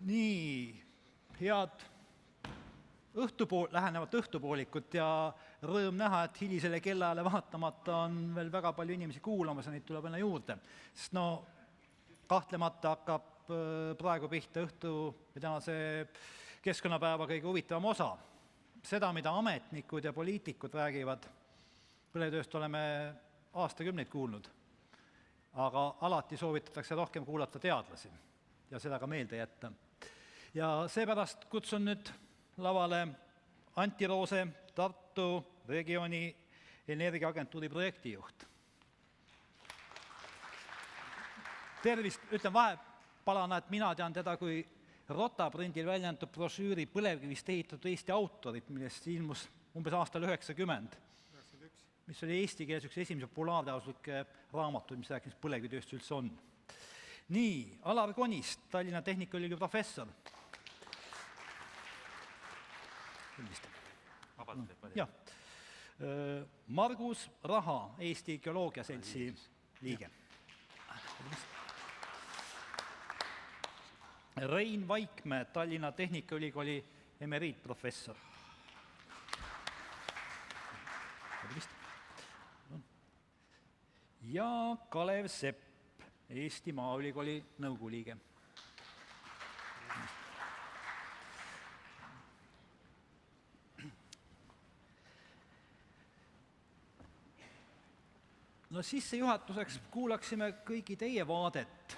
Nii, head lähenevat õhtupoolikut ja rõõm näha, et hilisele kellaajale vaatamata on veel väga palju inimesi kuulamas ja neid tuleb aina juurde. Sest kahtlemata hakkab praegu pihta õhtu või tänase keskkonnapäeva kõige huvitavam osa. Seda, mida ametnikud ja poliitikud räägivad, põlevtööst oleme aastakümneid kuulnud, aga alati soovitatakse rohkem kuulata teadlasi ja seda ka meelde jätta. Ja seepärast kutsun nüüd lavale Antti Roose, Tartu regiooni energiaagentuuri projektijuht. Tervist, ütlen vahepalana, et mina tean teda kui Rotaprindil väljendatud brošüüri Põlevkivist ehitatud Eesti autorit, millest ilmus umbes aastal 90, mis oli eesti keeles üks esimese populaarteaduslikke raamatuid, mis rääkis põlevkivitööstus üldse on. Nii, Alar Konist, Tallinna Tehnikaülikooli professor. Margus Raha, Eesti Geoloogia Seltsi liige. Rein Vaikmäe, Tallinna Tehnikaülikooli emeriitprofessor. Ja Kalev Sepp, Eesti Maaülikooli nõukogu liige. No sissejuhatuseks kuulaksime kõigi teie vaadet,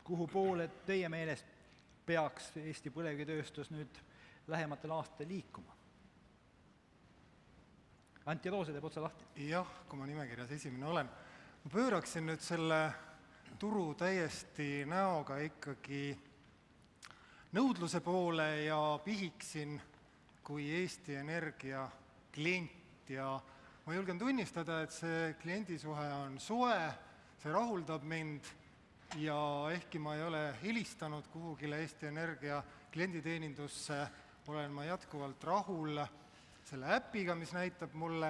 kuhu poole teie meelest peaks Eesti põlevkivitööstus nüüd lähematel aastatel liikuma. Antti Roose teeb otsa lahti. Jah, kui ma nimekirjas esimene olen. Ma pööraksin nüüd selle turu täiesti näoga ikkagi nõudluse poole ja pihiksin kui Eesti Energia klient ja ma julgen tunnistada, et see kliendisuhe on soe, see rahuldab mind ja ehkki ma ei ole helistanud kuhugile Eesti Energia klienditeenindusse, olen ma jätkuvalt rahul selle äpiga, mis näitab mulle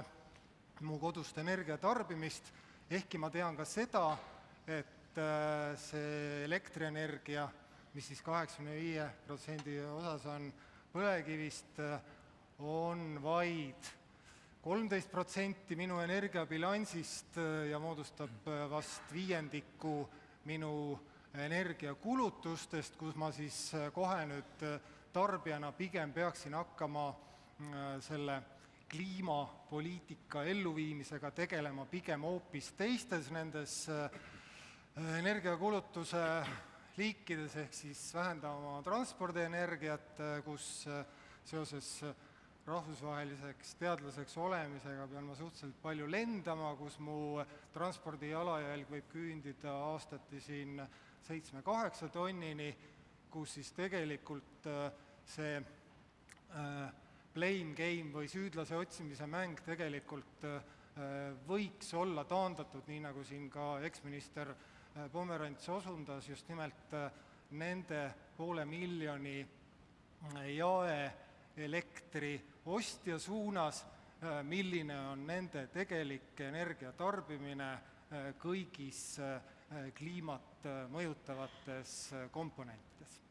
mu kodust energiatarbimist, ehkki ma tean ka seda, et see elektrienergia, mis siis 85% osas on põlevkivist, on vaid 13% minu energiabilansist ja moodustab vast viiendiku minu energiakulutustest, kus ma siis kohe nüüd tarbijana pigem peaksin hakkama selle kliimapoliitika elluviimisega tegelema pigem hoopis teistes nendes energiakulutuse liikides, ehk siis vähendama transpordienergiat, kus seoses rahvusvaheliseks teadlaseks olemisega pean ma suhteliselt palju lendama, kus mu transpordi jalajälg võib küündida aastati siin 7-8 tonnini, kus siis tegelikult see blame game või süüdlase otsimise mäng tegelikult võiks olla taandatud, nii nagu siin ka eksminister Pomerants osundas, just nimelt nende 500 000 jae elektri ostja suunas, milline on nende tegelik energiatarbimine kõigis kliimat mõjutavates komponentides.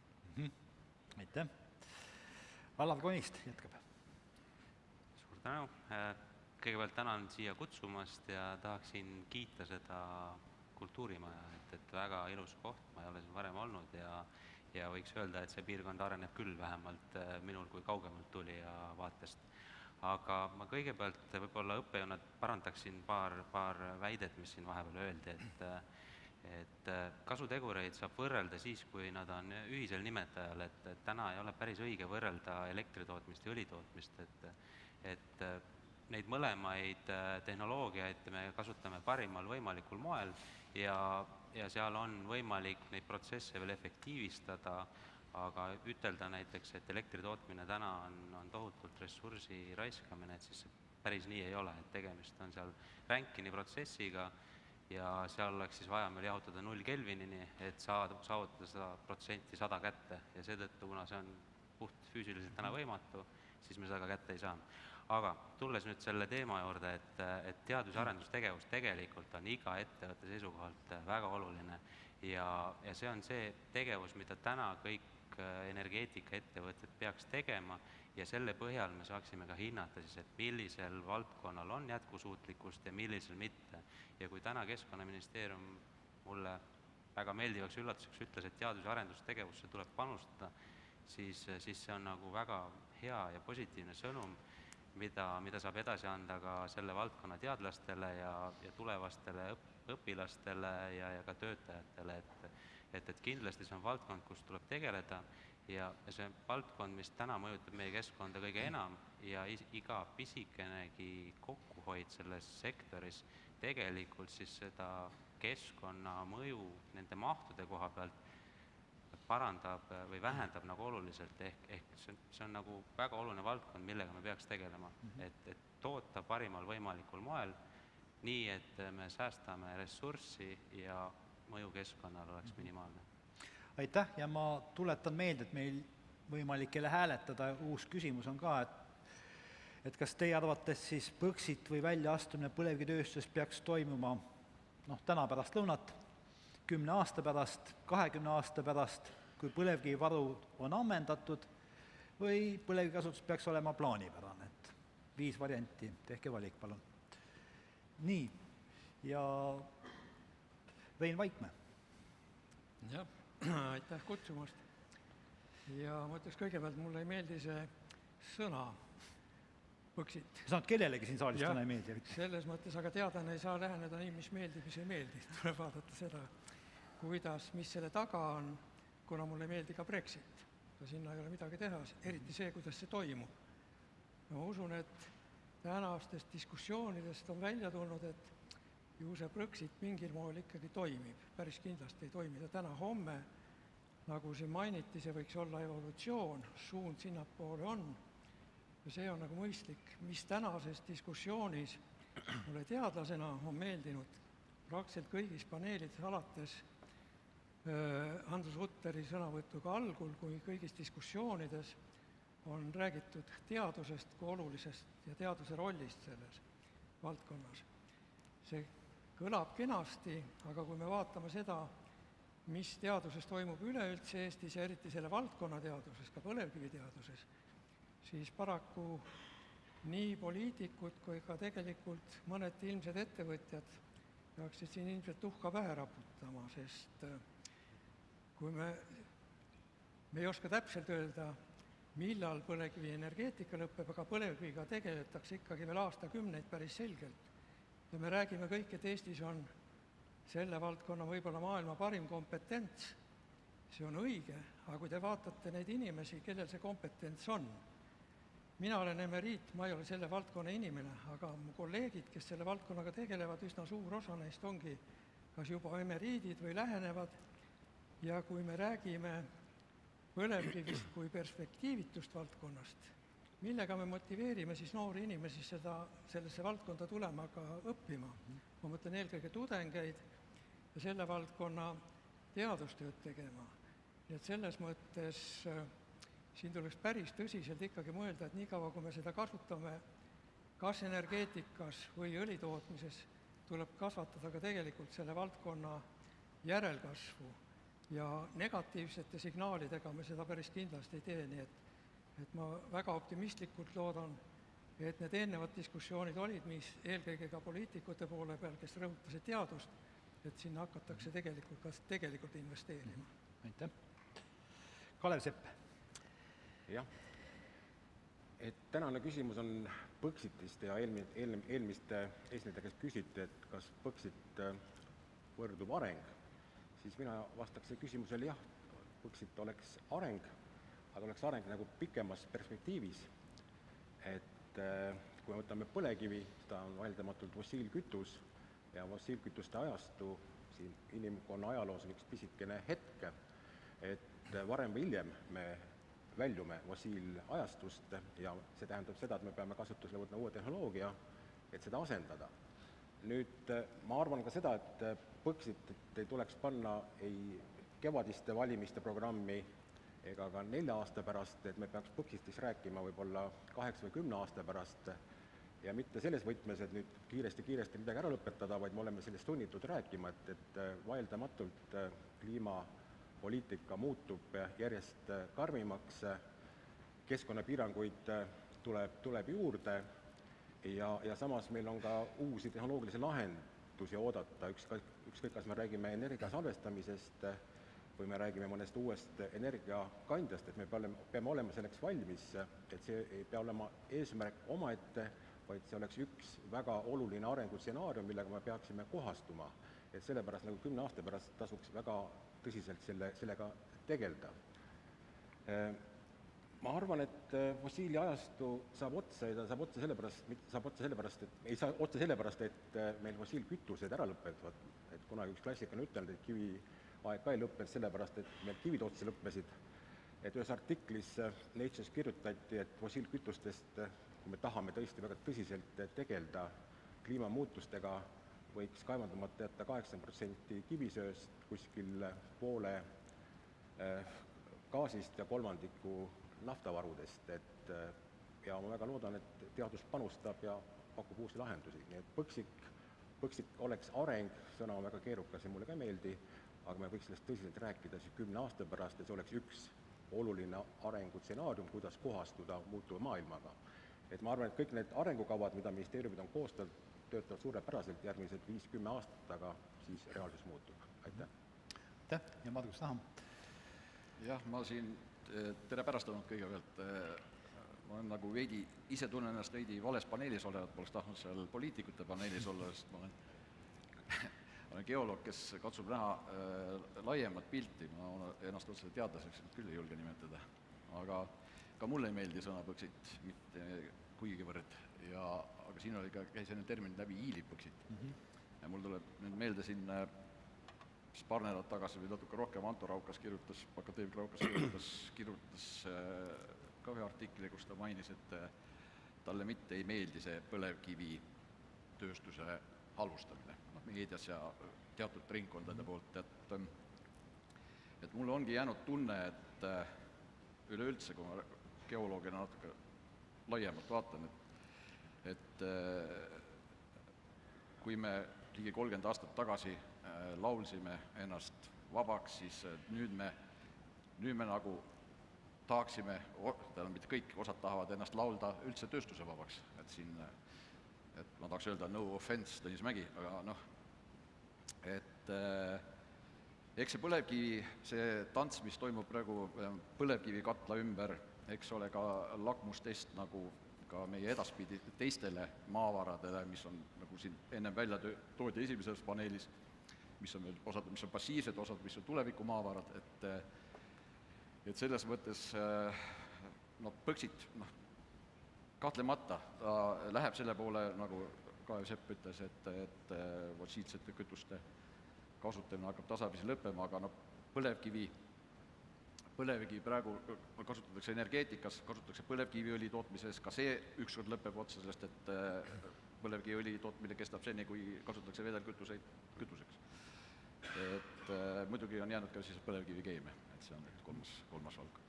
Aitäh. Alar Konist jätkab. Suur tänu. Kõigepealt tänan siia kutsumast ja tahaksin kiita seda kultuurimaja, et väga ilus koht, ma ei ole siin varem olnud ja võiks öelda, et see piirkond areneb küll vähemalt minul kui kaugemalt tulija vaatest. Aga ma kõigepealt võib-olla õppejõuna parandaksin paar väidet, mis siin vahepeal öeldi, et kasutegureid saab võrrelda siis, kui nad on ühisel nimetajal, et täna ei ole päris õige võrrelda elektritootmist ja õlitootmist, et neid mõlemaid tehnoloogiaid me kasutame parimal võimalikul moel ja seal on võimalik neid protsesse veel efektiivistada, aga ütelda näiteks, et elektritootmine täna on tohutult ressursi raiskamine, et siis päris nii ei ole, et tegemist on seal Rankini protsessiga ja seal oleks siis vaja meil jahutada 0 Kelvinini, et saavutada seda protsenti 100 kätte ja seetõttu, kuna see on puht füüsiliselt täna võimatu, siis me seda ka kätte ei saa. Aga tulles nüüd selle teema juurde, et teadus- ja arendustegevus tegelikult on iga ettevõtte seisukohalt väga oluline ja see on see tegevus, mida täna kõik energeetikaettevõtted peaks tegema ja selle põhjal me saaksime ka hinnata siis, et millisel valdkonnal on jätkusuutlikkust ja millisel mitte. Ja kui täna Keskkonnaministeerium mulle väga meeldivaks üllatuseks ütles, et teadus- ja arendustegevusse tuleb panustada, siis see on nagu väga hea ja positiivne sõnum, mida saab edasi anda ka selle valdkonna teadlastele ja tulevastele õpilastele ja ka töötajatele, et kindlasti see on valdkond, kus tuleb tegeleda ja see valdkond, mis täna mõjutab meie keskkonda kõige enam ja iga pisikenegi kokkuhoid selles sektoris tegelikult siis seda keskkonnamõju nende mahtude koha pealt parandab või vähendab nagu oluliselt, ehk see on nagu väga oluline valdkond, millega me peaks tegelema, et toota parimal võimalikul moel, nii et me säästame ressurssi ja mõju keskkonnale oleks minimaalne. Aitäh ja ma tuletan meelde, et meil võimalik jälle hääletada, uus küsimus on ka, et kas teie arvates siis Põxit või väljaastumine põlevkivitööstusest peaks toimuma täna pärast lõunat, 10 aasta pärast, 20 aasta pärast, kui põlevkivivaru on ammendatud, või põlevkivikasutus peaks olema plaanipärane, et 5 varianti, tehke valik, palun. Nii, ja Rein Vaikmäe. Jah, aitäh kutsumast. Ja ma ütleks kõigepealt, mulle ei meeldi see sõna Põxit. Sa oled kellelegi siin saalis täna ei meeldi? Selles mõttes, aga teadlane ei saa läheneda nii, mis meeldib, mis ei meeldi. Tuleb vaadata seda, mis selle taga on, kuna mulle ei meeldi ka Brexit. Sinna ei ole midagi teha, eriti see, kuidas see toimub. Ma usun, et tänastest diskussioonidest on välja tulnud, et ju see Brexit mingil moel ikkagi toimib. Päris kindlasti ei toimida täna-homme. Nagu siin mainiti, see võiks olla evolutsioon, suund sinnapoole on. Ja see on nagu mõistlik, mis tänases diskussioonis mulle teadlasena on meeldinud praktiliselt kõigis paneelides alates Andrus Rutteri sõnavõtuga algul, kui kõigis diskussioonides on räägitud teadusest kui olulisest ja teaduse rollist selles valdkonnas. See kõlab kenasti, aga kui me vaatame seda, mis teaduses toimub üleüldse Eestis ja eriti selle valdkonna teaduses, ka põlevkiviteaduses, siis paraku nii poliitikud kui ka tegelikult mõned ilmsed ettevõtjad peaksid siin ilmselt tuhka pähe raputama, sest kui me ei oska täpselt öelda, millal põlevkivienergeetika lõpeb, aga põlevkiviga tegeletakse ikkagi veel aastakümneid päris selgelt. Ja me räägime kõik, et Eestis on selle valdkonna võib-olla maailma parim kompetents. See on õige, aga kui te vaatate neid inimesi, kellel see kompetents on, mina olen emeriit, ma ei ole selle valdkonna inimene, aga mu kolleegid, kes selle valdkonnaga tegelevad, üsna suur osa neist ongi kas juba emeriidid või lähenevad, ja kui me räägime põlevkivist kui perspektiivitust valdkonnast, millega me motiveerime siis noori inimesi sellesse valdkonda tulema ka õppima. Ma mõtlen eelkõige tudengeid ja selle valdkonna teadustööd tegema. Nii et selles mõttes siin tuleks päris tõsiselt ikkagi mõelda, et niikaua, kui me seda kasutame kas energeetikas või õlitootmises, tuleb kasvatada ka tegelikult selle valdkonna järelkasvu ja negatiivsete signaalidega me seda päris kindlasti ei tee, nii et ma väga optimistlikult loodan, et need eelnevad diskussioonid olid, mis eelkõige ka poliitikute poole peal, kes rõhutasid teadust, et sinna hakatakse tegelikult investeerima. Aitäh. Kalev Sepp. Jah, et tänane küsimus on Põxitist ja eelmiste esinejate, kes küsiti, et kas Põxit võrdub areng, siis mina vastaks küsimusele jah, Põxit oleks areng, aga oleks areng nagu pikemas perspektiivis, et kui me võtame põlevkivi, ta on vaieldamatult fossiilkütus ja fossiilkütuste ajastu siin inimkonna ajaloos on üks pisikene hetk, et varem või hiljem me väljume fossiilajastust ja see tähendab seda, et me peame kasutusele võtma uue tehnoloogia, et seda asendada. Nüüd ma arvan ka seda, et Põxitit ei tuleks panna ei kevadiste valimiste programmi ega ka 4 aasta pärast, et me peaks Põxitis rääkima võib-olla 8 või 10 aasta pärast ja mitte selles võtmes, et nüüd kiiresti midagi ära lõpetada, vaid me oleme sellest sunnitud rääkima, et vaieldamatult kliima poliitika muutub järjest karmimaks, keskkonnapiiranguid tuleb juurde ja samas meil on ka uusi tehnoloogilisi lahendusi oodata, ükskõik kas me räägime energia salvestamisest või me räägime mõnest uuest energiakandjast, et me peame olema selleks valmis, et see ei pea olema eesmärk omaette, vaid see oleks üks väga oluline arengustsenaarium, millega me peaksime kohastuma. Et sellepärast nagu 10 aasta pärast tasuks väga tõsiselt sellega tegeleda. Ma arvan, et fossiiliajastu saab otsa ja ta saab otsa sellepärast, et ei saa otsa sellepärast, et meil fossiilkütused ära lõpevad. Et kunagi üks klassik on ütelnud, et kiviaeg ka ei lõppenud sellepärast, et meil kivid otsa lõppesid. Et ühes artiklis Nature's kirjutati, et fossiilkütustest, kui me tahame tõesti väga tõsiselt tegeleda kliimamuutustega, võiks kaevandamata jätta 80% kivisööst, kuskil poole gaasist ja kolmandiku naftavarudest, ja ma väga loodan, et teadus panustab ja pakub uusi lahendusi. Nii et Põxit oleks areng, sõna on väga keerukas ja mulle ka ei meeldi, aga me võiks sellest tõsiselt rääkida 10 aasta pärast ja see oleks üks oluline arengutsenaarium, kuidas kohastuda muutuva maailmaga. Et ma arvan, et kõik need arengukavad, mida ministeeriumid on koostanud, töötavad suurepäraselt järgmised 5-10 aastat, aga siis reaalsus muutub. Aitäh! Aitäh ja Margus Tahm! Jah, ma siin tere pärastanud kõigepealt. Ma olen nagu veidi, ise tunnen ennast veidi vales paneelis olevat, poleks tahtnud seal poliitikute paneelis olla, sest ma olen geoloog, kes katsub näha laiemat pilti. Ma ennast otseselt teadlaseks küll ei julge nimetada. Aga ka mulle ei meeldi sõna Põxit, mitte kuigivõrd. Aga siin oli ka, käis enne termin läbi hiilipõxit. Ja mul tuleb nüüd meelde siin paar nädalat tagasi või natuke rohkem Anto Raukas kirjutas, akadeemik Raukas kirjutas ka ühe artikli, kus ta mainis, et talle mitte ei meeldi see põlevkivi tööstuse halvustamine meedias ja teatud ringkondade poolt. Et mulle ongi jäänud tunne, et üleüldse, kui ma geoloogina natuke laiemalt vaatan, et kui me ligi 30 aastat tagasi laulsime ennast vabaks, siis nüüd me nagu tahaksime, tähendab mitte kõik, osad tahavad ennast laulda üldse tööstuse vabaks. Et ma tahaks öelda no offense, Tõnis Mägi, aga eks see põlevkivi, see tants, mis toimub praegu põlevkivi katla ümber, eks ole ka lakmustest nagu ka meie edaspidi teistele maavaradele, mis on nagu siin ennem välja toodi esimeses paneelis, mis on osad, mis on passiivsed, osad, mis on tuleviku maavarad, et selles mõttes Põxit kahtlemata ta läheb selle poole, nagu ka Sepp ütles, et fossiilsete kütuste kasutamine hakkab tasapisi lõppema, aga põlevkivi praegu kasutatakse energeetikas, kasutatakse põlevkiviõli tootmises, ka see ükskord lõpeb otsa, sest et põlevkiviõli tootmine kestab seni, kui kasutatakse vedelkütuseks. Et muidugi on jäänud ka siis põlevkivikeemia, et see on kolmas valdkond.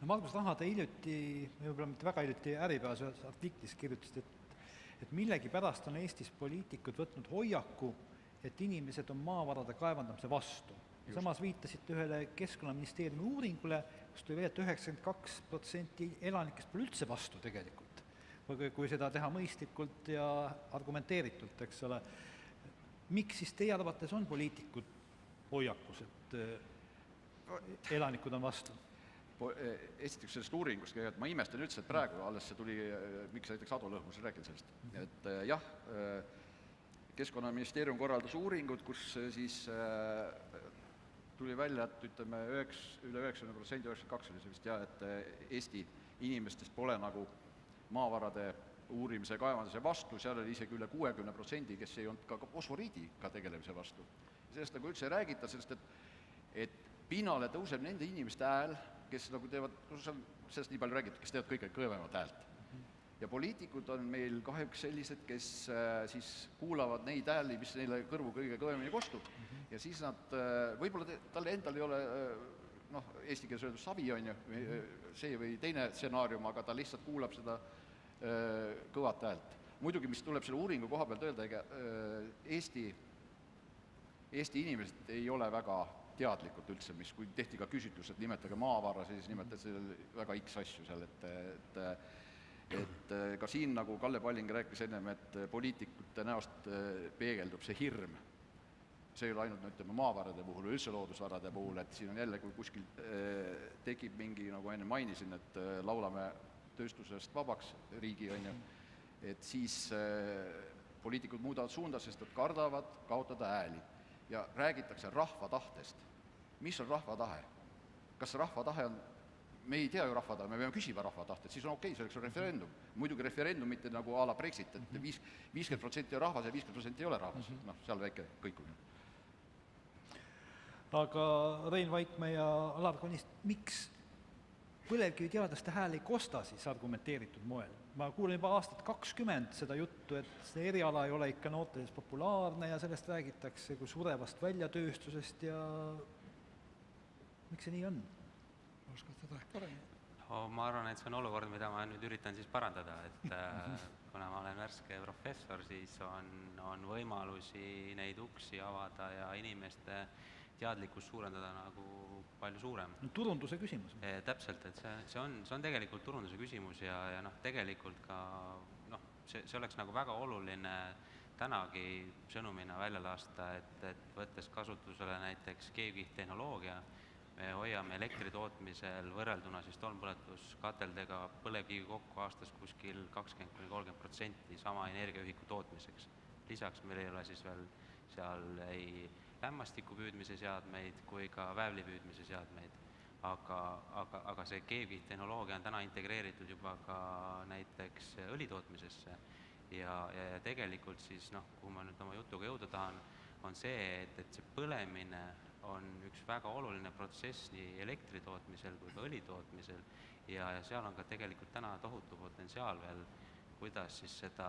No Margus Tahm, te hiljuti, võib-olla mitte väga hiljuti Äripäevas artiklis kirjutasite, et millegipärast on Eestis poliitikud võtnud hoiaku, et inimesed on maavarade kaevandamise vastu. Samas viitasite ühele Keskkonnaministeeriumi uuringule, kus tuli välja, et 92% elanikest pole üldse vastu tegelikult, kui seda teha mõistlikult ja argumenteeritult, eks ole. Miks siis teie arvates on poliitikud hoiakus, et elanikud on vastu? Esiteks sellest uuringust, et ma imestan üldse, et praegu alles see tuli, miks näiteks Ado Lõhmus rääkinud sellest, et jah, Keskkonnaministeerium korraldas uuringud, kus siis tuli välja, et ütleme üle 90%, 92% oli see vist, et Eesti inimestest pole nagu maavarade uurimise kaevandamise vastu, seal oli isegi üle 60%, kes ei olnud ka fosforiidiga tegelemise vastu. Sellest nagu üldse ei räägita, et pinnale tõuseb nende inimeste hääl, kes nagu teevad, sellest nii palju räägitud, kes teevad kõige kõvemat häält. Ja poliitikud on meil kahjuks sellised, kes siis kuulavad neid hääli, mis neile kõrvu kõige kõvemini kostub, ja siis nad, võib-olla talle endal ei ole, eesti keeles öeldud savi on ju, see või teine stsenaarium, aga ta lihtsalt kuulab seda kõvat häält. Muidugi, mis tuleb selle uuringu koha pealt öelda, ega Eesti inimesed ei ole väga teadlikult üldse, mis, kui tehti ka küsitlus, et nimetage maavara, siis nimetati seal väga X asju seal, et ka siin, nagu Kalle Palling rääkis ennem, et poliitikute näost peegeldub see hirm. See ei ole ainult, ütleme, maavarade puhul või üldse loodusvarade puhul, et siin on jälle, kui kuskil tekib mingi, nagu enne mainisin, et laulame tööstusest vabaks riigi, on ju, et siis poliitikud muudavad suunda, sest nad kardavad kaotada hääli. Ja räägitakse rahva tahtest. Mis on rahva tahe? Kas rahva tahe on, me ei tea ju rahva tahe, me peame küsima rahva tahtet, siis on okei, selleks on referendum. Muidugi referendum mitte nagu a la Brexit, et 50% on rahvas ja 50% ei ole rahvas. Noh, seal väike kõikumine. Aga Rein Vaikmäe ja Alar Konist, miks põlevkiviteadlaste hääl ei kosta siis argumenteeritud moel? Ma kuulen juba aastat 20 seda juttu, et see eriala ei ole ikka noortes populaarne ja sellest räägitakse kui surevast väljatööstusest ja miks see nii on? Oskad seda ehk paremini? No, ma arvan, et see on olukord, mida ma nüüd üritan siis parandada, et kuna ma olen värske professor, siis on võimalusi neid uksi avada ja inimeste teadlikkust suurendada nagu palju suurem. Turunduse küsimus. Täpselt, et see on tegelikult turunduse küsimus ja tegelikult ka see oleks nagu väga oluline tänagi sõnumina välja lasta, et võttes kasutusele näiteks keevkihttehnoloogia, me hoiame elektritootmisel võrrelduna siis tolmpõletuskateldega põlevkivi kokku aastas kuskil 20-30% sama energiaühiku tootmiseks. Lisaks meil ei ole siis veel seal ei lämmastiku püüdmise seadmeid kui ka väävli püüdmise seadmeid, aga see keevkihttehnoloogia on täna integreeritud juba ka näiteks õlitootmisesse ja tegelikult siis, kuhu ma nüüd oma jutuga jõuda tahan, on see, et see põlemine on üks väga oluline protsess nii elektritootmisel kui ka õlitootmisel ja seal on ka tegelikult täna tohutu potentsiaal veel, kuidas siis seda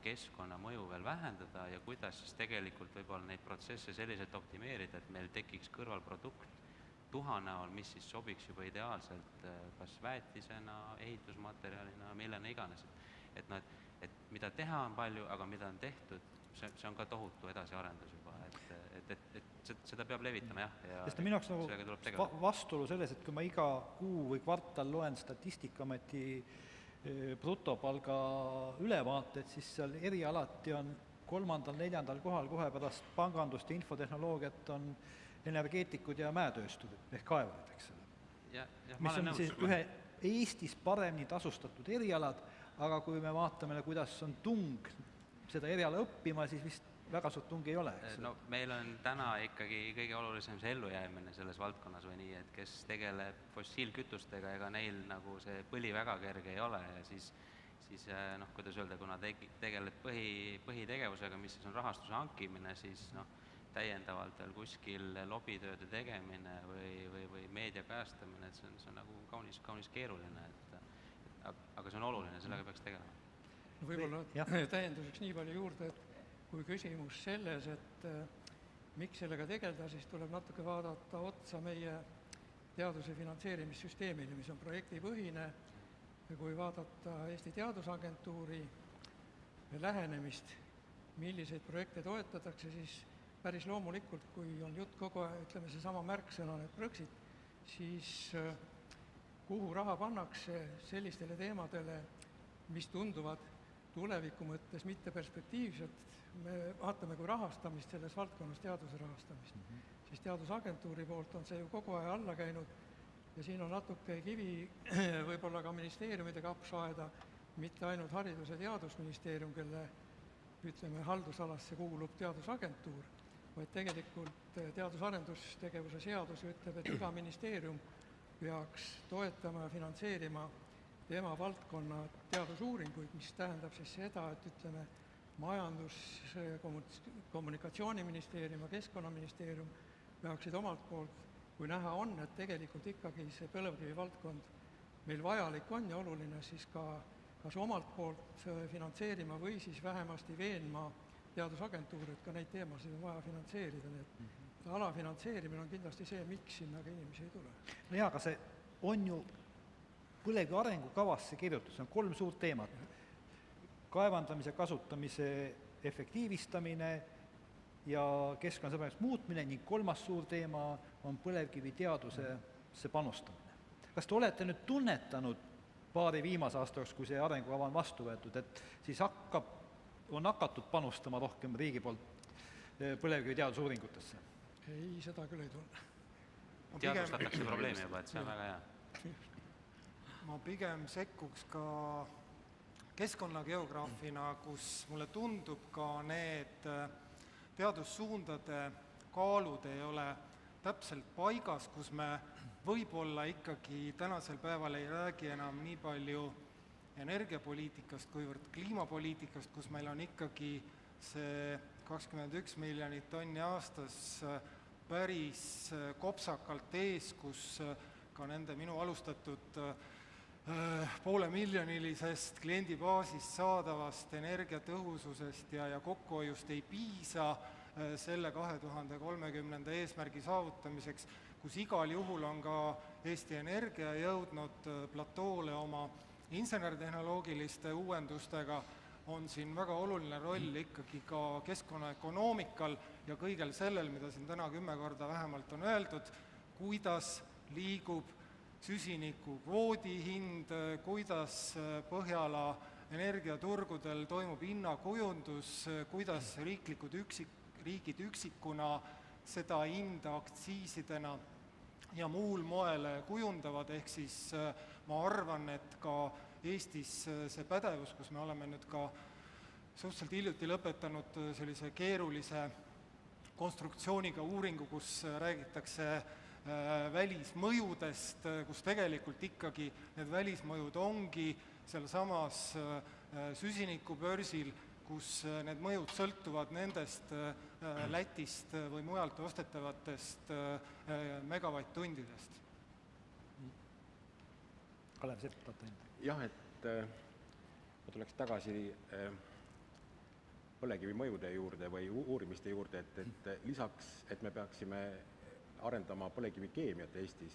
keskkonnamõju veel vähendada ja kuidas siis tegelikult võib-olla neid protsesse selliselt optimeerida, et meil tekiks kõrvalprodukt tuha näol, mis siis sobiks juba ideaalselt kas väetisena, ehitusmaterjalina, millena iganes. Et mida teha on palju, aga mida on tehtud, see on ka tohutu edasiarendus juba, et seda peab levitama jah, ja minu jaoks sellega tuleb tegeleda. Vastuolu selles, et kui ma iga kuu või kvartal loen Statistikaameti brutopalga ülevaated, siis seal erialati on 3.-4. kohal kohe pärast pangandust ja infotehnoloogiat on energeetikud ja mäetöösturid ehk kaevurid, eks ole. Mis on siis ühe Eestis paremini tasustatud erialad, aga kui me vaatame, kuidas on tung seda eriala õppima, siis vist väga suurt tungi ei ole. No meil on täna ikkagi kõige olulisem see ellujäämine selles valdkonnas või nii, et kes tegeleb fossiilkütustega, ega neil nagu see põli väga kerge ei ole ja siis kuidas öelda, kuna tegeleb põhitegevusega, mis siis on rahastuse hankimine, siis täiendavalt veel kuskil lobitööde tegemine või meedia kajastamine, et see on nagu kaunis keeruline, aga see on oluline, sellega peaks tegelema. No võib-olla täienduseks nii palju juurde, et kui küsimus selles, et miks sellega tegeleda, siis tuleb natuke vaadata otsa meie teaduse finantseerimissüsteemile, mis on projektipõhine, ja kui vaadata Eesti Teadusagentuuri lähenemist, milliseid projekte toetatakse, siis päris loomulikult, kui on jutt kogu aeg, ütleme seesama märksõna, need Brexit, siis kuhu raha pannakse sellistele teemadele, mis tunduvad tuleviku mõttes mitte perspektiivselt, me vaatame kui rahastamist selles valdkonnas, teaduse rahastamist, siis Teadusagentuuri poolt on see ju kogu aeg alla käinud ja siin on natuke kivi võib-olla ka ministeeriumide kapsaaeda, mitte ainult Haridus- ja Teadusministeerium, kelle ütleme haldusalasse kuulub Teadusagentuur, vaid tegelikult teadus-arendustegevuse seadus ütleb, et iga ministeerium peaks toetama ja finantseerima tema valdkonna teadusuuringuid, mis tähendab siis seda, et ütleme, Majandus- ja Kommunikatsiooniministeerium ja Keskkonnaministeerium peaksid omalt poolt, kui näha on, et tegelikult ikkagi see põlevkivi valdkond meil vajalik on ja oluline, siis kas omalt poolt finantseerima või siis vähemasti veenma Teadusagentuuri, et ka neid teemasid on vaja finantseerida, nii et alafinantseerimine on kindlasti see, miks sinna ka inimesi ei tule. No jaa, aga see on ju põlevkivi arengukavasse kirjutus, on 3 suurt teemat. Kaevandamise, kasutamise efektiivistamine, ja keskkonnasõbralikuks muutmine ning kolmas suur teema on põlevkiviteadusesse panustamine. Kas te olete nüüd tunnetanud paari viimase aasta jooksul, kui see arengukava on vastu võetud, et siis on hakatud panustama rohkem riigi poolt põlevkiviteadusuuringutesse? Ei, seda küll ei tunne. Teadvustatakse probleemi juba, et see on väga hea. Ma pigem sekkuks ka keskkonnageograafina, kus mulle tundub ka need teadussuundade kaalud ei ole täpselt paigas, kus me võib-olla ikkagi tänasel päeval ei räägi enam nii palju energiapoliitikast, kuivõrd kliimapoliitikast, kus meil on ikkagi see 21 miljonit tonni aastas päris kopsakalt ees, kus ka nende minu alustatud 500 miljonilisest kliendibaasist saadavast energiatõhususest ja kokkuhoiust ei piisa selle 2030. eesmärgi saavutamiseks, kus igal juhul on ka Eesti Energia jõudnud platoole oma insenertehnoloogiliste uuendustega, on siin väga oluline roll ikkagi ka keskkonnaökonoomikal ja kõigel sellel, mida siin täna 10 korda vähemalt on öeldud, kuidas liigub süsinikukvoodi hind, kuidas Põhjala energiaturgudel toimub hinnakujundus, kuidas riigid üksikuna seda hinda aktsiisidena ja muul moel kujundavad, ehk siis ma arvan, et ka Eestis see pädevus, kus me oleme nüüd ka suhteliselt hiljuti lõpetanud sellise keerulise konstruktsiooniga uuringu, kus räägitakse välismõjudest, kus tegelikult ikkagi need välismõjud ongi sealsamas süsinikubörsil, kus need mõjud sõltuvad nendest Lätist või mujalt ostetavatest megavatt-tundidest. Kalev Sepp, tahate enda? Jah, et ma tuleks tagasi põlevkivi mõjude juurde või uurimiste juurde, et lisaks, et me peaksime arendama põlevkivikeemiat Eestis,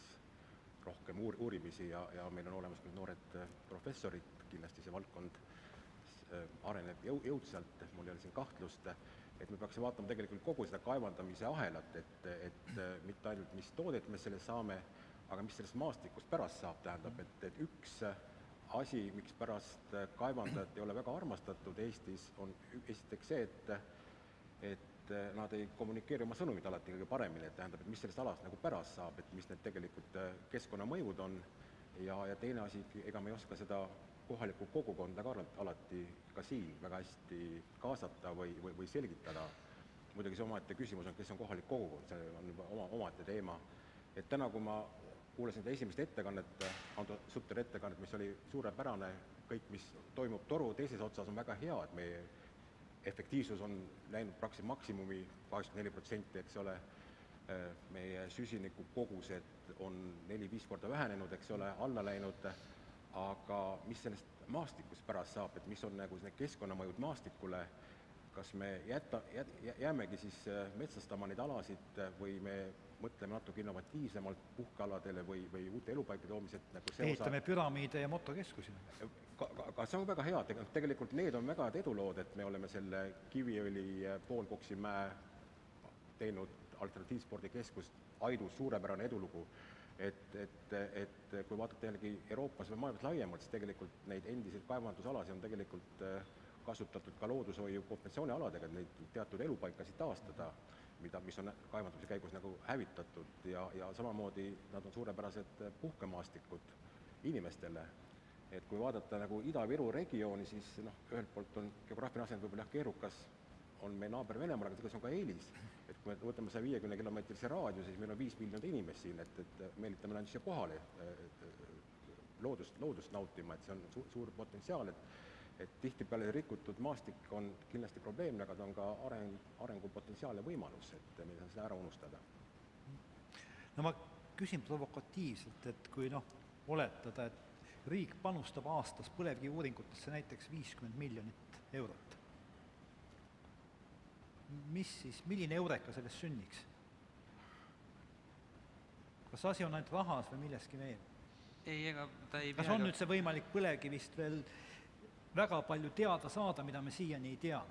rohkem uurimisi ja meil on olemas ka noored professorid, kindlasti see valdkond areneb jõudsalt, mul ei ole siin kahtlust, et me peaksime vaatama tegelikult kogu seda kaevandamise ahelat, et mitte ainult mis toodet me sellest saame, aga mis sellest maastikust pärast saab, tähendab, et üks asi, miks pärast kaevandajat ei ole väga armastatud Eestis, on esiteks see, et nad ei kommunikeeri oma sõnumid alati kõige paremini, et tähendab, et mis sellest alast nagu pärast saab, et mis need tegelikult keskkonnamõjud on ja teine asi, ega me ei oska seda kohalikku kogukonda ka alati ka siin väga hästi kaasata või selgitada. Muidugi see omaette küsimus on, kes on kohalik kogukond, see on juba omaette teema. Et täna, kui ma kuulasin esimest ettekannet, Ando Sutteri ettekannet, mis oli suurepärane, kõik, mis toimub toru teises otsas, on väga hea, et meie efektiivsus on läinud praktiliselt maksimumi 84%, eks ole, meie süsiniku kogused on 4-5 korda vähenenud, eks ole, alla läinud, aga mis sellest maastikust pärast saab, et mis on nagu need keskkonnamõjud maastikule, kas me jäämegi siis metsastama neid alasid või me mõtleme natuke innovatiivsemalt puhkealadele või uute elupaikade loomised nagu see ehitame püramiide ja motokeskusi. Aga see on väga hea, tegelikult need on väga head edulood, et me oleme selle Kiviõli Poolkoksimäe teinud alternatiivspordikeskust, Aidus suurepärane edulugu, et kui vaadata jällegi Euroopas või maailmas laiemalt, siis tegelikult neid endiseid kaevandusalasid on tegelikult kasutatud ka loodushoiu kompensatsioonialadega, et neid teatud elupaikasid taastada, mis on kaevandamise käigus nagu hävitatud ja samamoodi nad on suurepärased puhkemaastikud inimestele. Et kui vaadata nagu Ida-Viru regiooni, siis ühelt poolt on geograafiline asend võib-olla keerukas, on meil naaber Venemaal, aga tegelikult on ka eelis. Et kui me võtame 150 kilomeetrise raadius, siis meil on 5 miljonit inimest siin, et meelitame ainult siia kohale loodust nautima, et see on suur potentsiaal, et tihtipeale rikutud maastik on kindlasti probleemne, aga ta on ka arengupotentsiaal ja võimalus, et me ei saa seda ära unustada. No ma küsin provokatiivselt, et kui oletada, et riik panustab aastas põlevkiviuuringutesse näiteks 50 miljonit eurot. Milline eureka sellest sünniks? Kas asi on ainult rahas või milleski veel? Ei, ega ta ei Kas on nüüd see võimalik põlevkivist veel väga palju teada saada, mida me siiani ei tea?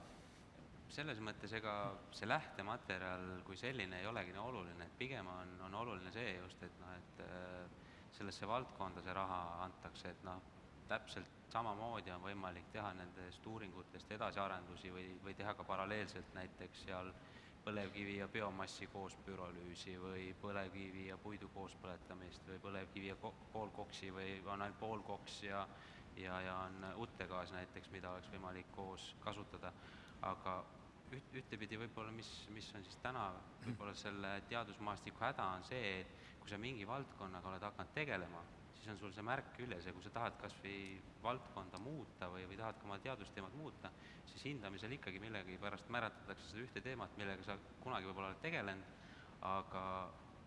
selles mõttes ega see lähtematerjal kui selline ei olegi nii oluline, et pigem on oluline see just, et noh, et sellesse valdkonda see raha antakse, et noh, täpselt samamoodi on võimalik teha nendest uuringutest edasiarendusi või teha ka paralleelselt näiteks seal põlevkivi ja biomassi koos pürolüüsi või põlevkivi ja puidu koos põletamist või põlevkivi ja poolkoksi või on ainult poolkoks ja on uttegaas näiteks, mida oleks võimalik koos kasutada, aga ühtepidi võib-olla, mis on siis täna võib-olla selle teadusmaastiku häda on see, et kui sa mingi valdkonnaga oled hakanud tegelema, siis on sul see märk küljes ja kui sa tahad kas või valdkonda muuta või tahad ka oma teadusteemat muuta, siis hindamisel ikkagi millegipärast määratletakse seda ühte teemat, millega sa kunagi võib-olla oled tegelenud,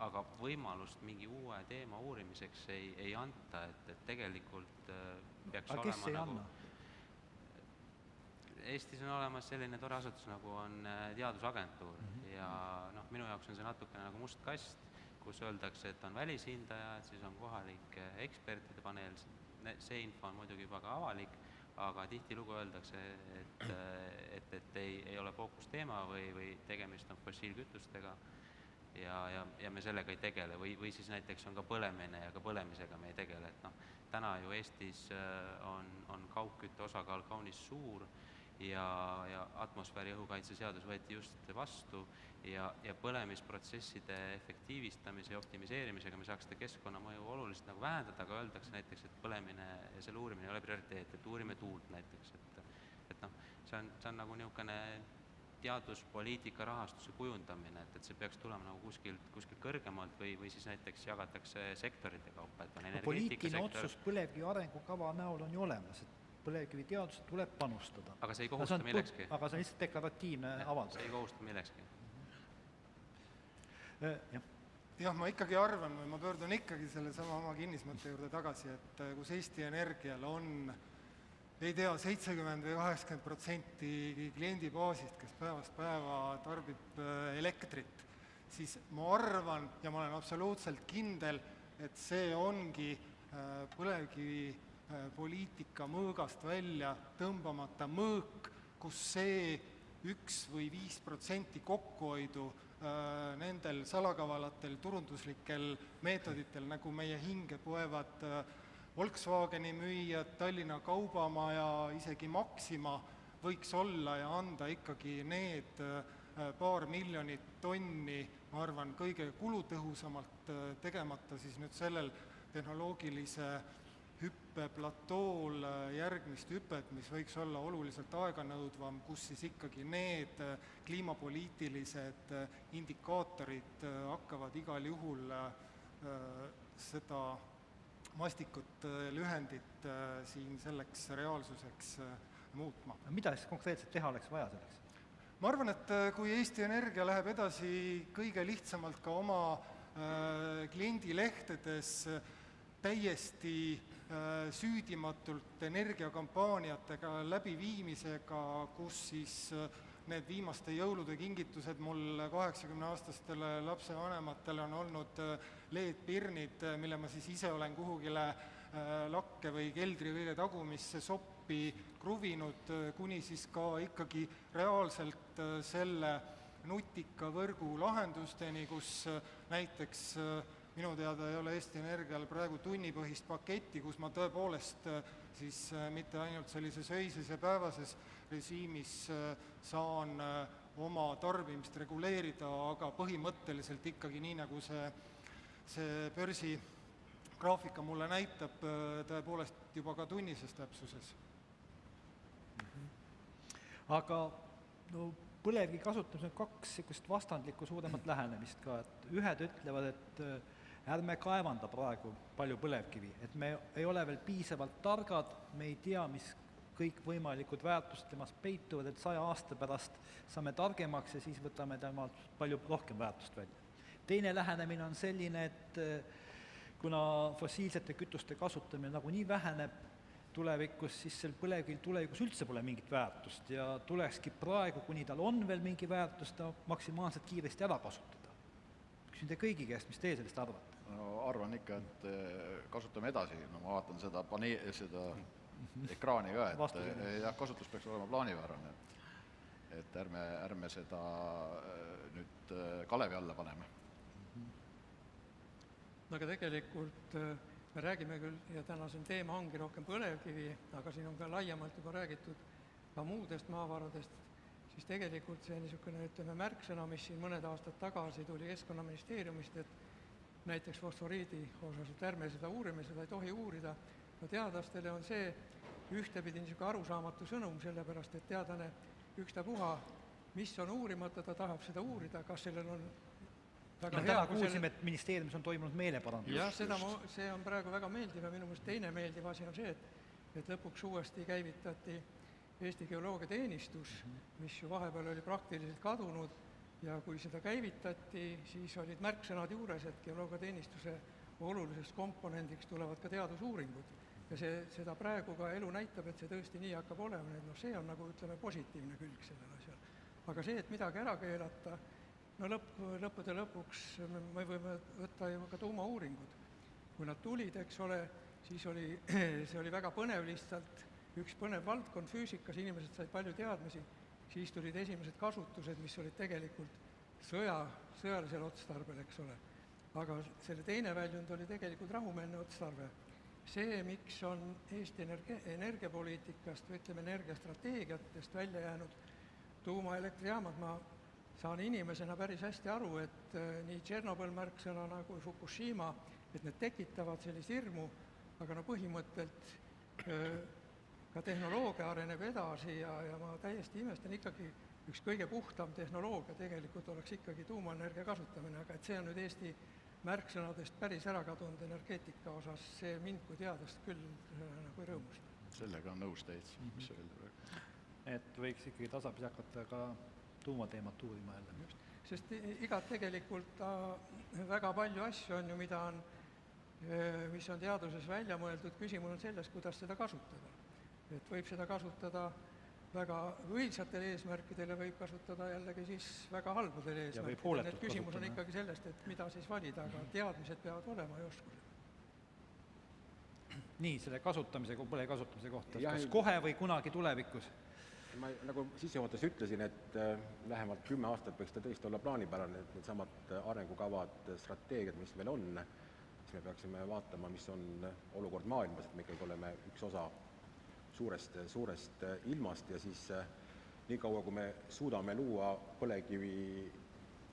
aga võimalust mingi uue teema uurimiseks ei anta, et tegelikult peaks aga kes ei olema anna? Eestis on olemas selline tore asutus, nagu on teadusagentuur ja noh, minu jaoks on see natukene nagu must kast, kus öeldakse, et on välishindajad, siis on kohalik ekspertide paneel, see info on muidugi juba ka avalik, aga tihtilugu öeldakse, et ei ole fookusteema või tegemist on fossiilkütustega ja me sellega ei tegele või siis näiteks on ka põlemine ja ka põlemisega me ei tegele, et noh, täna ju Eestis on kaugkütte osakaal kaunis suur ja atmosfääri õhukaitse seadus võeti just vastu ja põlemisprotsesside efektiivistamise ja optimiseerimisega me saaks seda keskkonnamõju oluliselt nagu vähendada, aga öeldakse näiteks, et põlemine ja selle uurimine ei ole prioriteet, et uurime tuult näiteks, et noh, see on nagu niisugune teaduspoliitika rahastuse kujundamine, et see peaks tulema nagu kuskilt kõrgemalt või siis näiteks jagatakse sektorite kaupa, et on Poliitiline energeetikasektor. otsus põlevkivi arengukava näol on ju olemas, et põlevkiviteadused tuleb panustada. Aga see ei kohusta millekski. Aga see on lihtsalt deklaratiivne avaldus. See ei kohusta millekski. Jah, ma ikkagi arvan või ma pöördun ikkagi selle sama oma kinnismõtte juurde tagasi, et kus Eesti Energial on, ei tea, 70 või 80% kliendibaasist, kes päevast päeva tarbib elektrit, siis ma arvan ja ma olen absoluutselt kindel, et see ongi põlevkivi poliitika mõõgast välja tõmbamata mõõk, kus see 1 või 5% kokkuhoidu nendel salakavalatel turunduslikel meetoditel, nagu meie hinge poevad Volkswageni müüjad, Tallinna Kaubamaja, isegi Maxima võiks olla ja anda ikkagi need paar miljonit tonni, ma arvan, kõige kulutõhusamalt tegemata siis nüüd sellel tehnoloogilise hüppe platool järgmist hüpet, mis võiks olla oluliselt aeganõudvam, kus siis ikkagi need kliimapoliitilised indikaatorid hakkavad igal juhul seda mastikut lühendit siin selleks reaalsuseks muutma. Mida siis konkreetselt teha oleks vaja selleks? Ma arvan, et kui Eesti Energia läheb edasi kõige lihtsamalt ka oma kliendilehtedes täiesti süüdimatult energiakampaaniatega läbiviimisega, kus siis need viimaste jõulude kingitused mul 80-aastastele lapsevanematele on olnud LED-pirnid, mille ma siis ise olen kuhugile lakke või keldri kõige tagumisse soppi kruvinud, kuni siis ka ikkagi reaalselt selle nutika võrgu lahendusteni, kus näiteks minu teada ei ole Eesti Energial praegu tunnipõhist paketti, kus ma tõepoolest siis mitte ainult sellises öises ja päevases režiimis saan oma tarbimist reguleerida, aga põhimõtteliselt ikkagi nii, nagu see börsigraafika mulle näitab, tõepoolest juba ka tunnises täpsuses. Aga no põlevkivi kasutamisel on kaks sellist vastandlikku suuremat lähenemist ka, et ühed ütlevad, et ärme kaevanda praegu palju põlevkivi, et me ei ole veel piisavalt targad, me ei tea, mis kõikvõimalikud väärtused temast peituvad, et 100 aasta pärast saame targemaks ja siis võtame temalt palju rohkem väärtust välja. Teine lähenemine on selline, et kuna fossiilsete kütuste kasutamine nagunii väheneb tulevikus, siis sel põlevkivil tulevikus üldse pole mingit väärtust ja tulekski praegu, kuni tal on veel mingi väärtus, ta maksimaalselt kiiresti ära kasutada. Küsin te kõigi käest, mis teie sellest arvate? No arvan ikka, et kasutame edasi, no ma vaatan seda ekraani ka, et jah, kasutus peaks olema plaanipärane. et ärme seda nüüd kalevi alla paneme. aga tegelikult me räägime küll, ja tänasel teema ongi rohkem põlevkivi, aga siin on ka laiemalt juba räägitud ka muudest maavaradest, siis tegelikult see niisugune, ütleme, märksõna, mis siin mõned aastad tagasi tuli Keskkonnaministeeriumist, et näiteks fosforiidi osas, et ärme seda uurime, seda ei tohi uurida, no teadlastele on see ühtepidi niisugune arusaamatu sõnum, sellepärast et teadlane ükstapuha, mis on uurimata, ta tahab seda uurida, kas sellel on väga me hea, täna kuulsime, et ministeeriumis on toimunud meeleparandus. jah, see on praegu väga meeldiv ja minu meelest teine meeldiv asi on see, et lõpuks uuesti käivitati Eesti Geoloogiateenistus, mis ju vahepeal oli praktiliselt kadunud ja kui seda käivitati, siis olid märksõnad juures, et Geoloogiateenistuse oluliseks komponendiks tulevad ka teadusuuringud. Ja seda praegu ka elu näitab, et see tõesti nii hakkab olema, et see on nagu, ütleme, positiivne külg sellel asjal. Aga see, et midagi ära keelata, no lõppude lõpuks me võime võtta ju ka tuumauuringud. Kui nad tulid, eks ole, siis see oli väga põnev lihtsalt, üks põnev valdkond füüsikas, inimesed said palju teadmisi, siis tulid esimesed kasutused, mis olid tegelikult sõjalisel otstarbel, eks ole. Aga selle teine väljund oli tegelikult rahumeelne otstarve. See, miks on Eesti energiapoliitikast või ütleme energiastrateegiatest välja jäänud tuumaelektrijaamad, ma saan inimesena päris hästi aru, et nii Tšernobõl märksõna kui Fukushima, et need tekitavad sellist hirmu, aga no põhimõttelt ka tehnoloogia areneb edasi ja ma täiesti imestan ikkagi, üks kõige puhtam tehnoloogia tegelikult oleks ikkagi tuumaenergia kasutamine, aga et see on nüüd Eesti märksõnadest päris ära kadunud energeetika osas, see mind kui teadlast küll nagu ei rõõmusta. Sellega on nõus täitsa, mis öelda praegu. Et võiks ikkagi tasapisi hakata ka tuumateemat uurima jälle. Sest igat tegelikult väga palju asju on ju, mis on teaduses välja mõeldud, küsimus on selles, kuidas seda kasutada. Et võib seda kasutada väga õilsatel eesmärkidel ja võib kasutada jällegi siis väga halbadel eesmärkidel. Et küsimus on ikkagi sellest, et mida siis valida, aga teadmised peavad olema ja oskused. Nii, selle kasutamise, põle kasutamise kohta, kas kohe või kunagi tulevikus? Ma nagu sissejuhatuses ütlesin, et lähemalt 10 aastat võiks ta tõesti olla plaanipärane, et need samad arengukavad, strateegiad, mis meil on, siis me peaksime vaatama, mis on olukord maailmas, et me ikkagi oleme üks osa suurest ilmast ja siis nii kaua, kui me suudame luua põlevkivi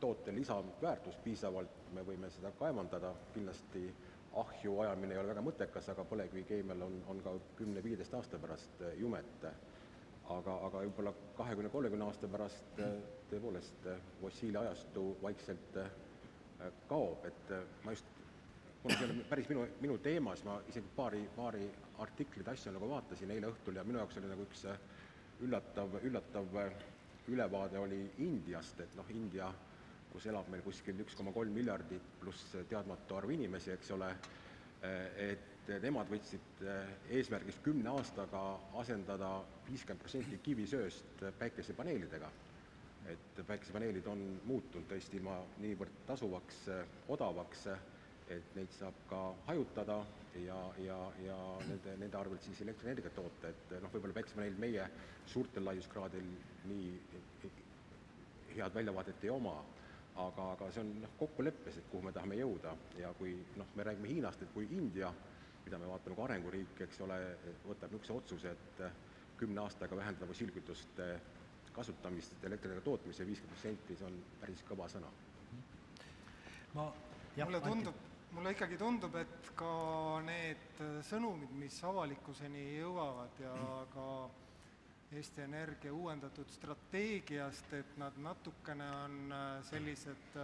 toote lisaväärtust piisavalt, me võime seda kaevandada, kindlasti ahju ajamine ei ole väga mõttekas, aga põlevkivikeemial on ka 10-15 aasta pärast jumet. Aga võib-olla 20-30 aasta pärast tõepoolest fossiiliajastu vaikselt kaob, et ma just, kuna see on päris minu teema, siis ma isegi paari artiklit asja nagu vaatasin eile õhtul ja minu jaoks oli nagu üks üllatav ülevaade oli Indiast, et India, kus elab meil kuskil 1,3 miljardit pluss teadmatu arv inimesi, eks ole, et nemad võtsid eesmärgist 10 aastaga asendada 50% kivisööst päikesepaneelidega. Et päikesepaneelid on muutunud tõesti ilma niivõrd tasuvaks, odavaks, et neid saab ka hajutada ja nende arvelt siis elektrienergiat toota, et võib-olla päikesepaneelid meie suurtel laiuskraadil nii head väljavaadet ei oma, aga see on kokkuleppes, et kuhu me tahame jõuda ja kui me räägime Hiinast, et kui India, mida me vaatame kui arenguriik, eks ole, võtab niisuguse otsuse, et 10 aastaga vähendada fossiilkütuste kasutamist, elektrienergia tootmise 50%, see on päris kõva sõna. Mulle ikkagi tundub, et ka need sõnumid, mis avalikkuseni jõuavad ja ka Eesti Energia uuendatud strateegiast, et nad natukene on sellised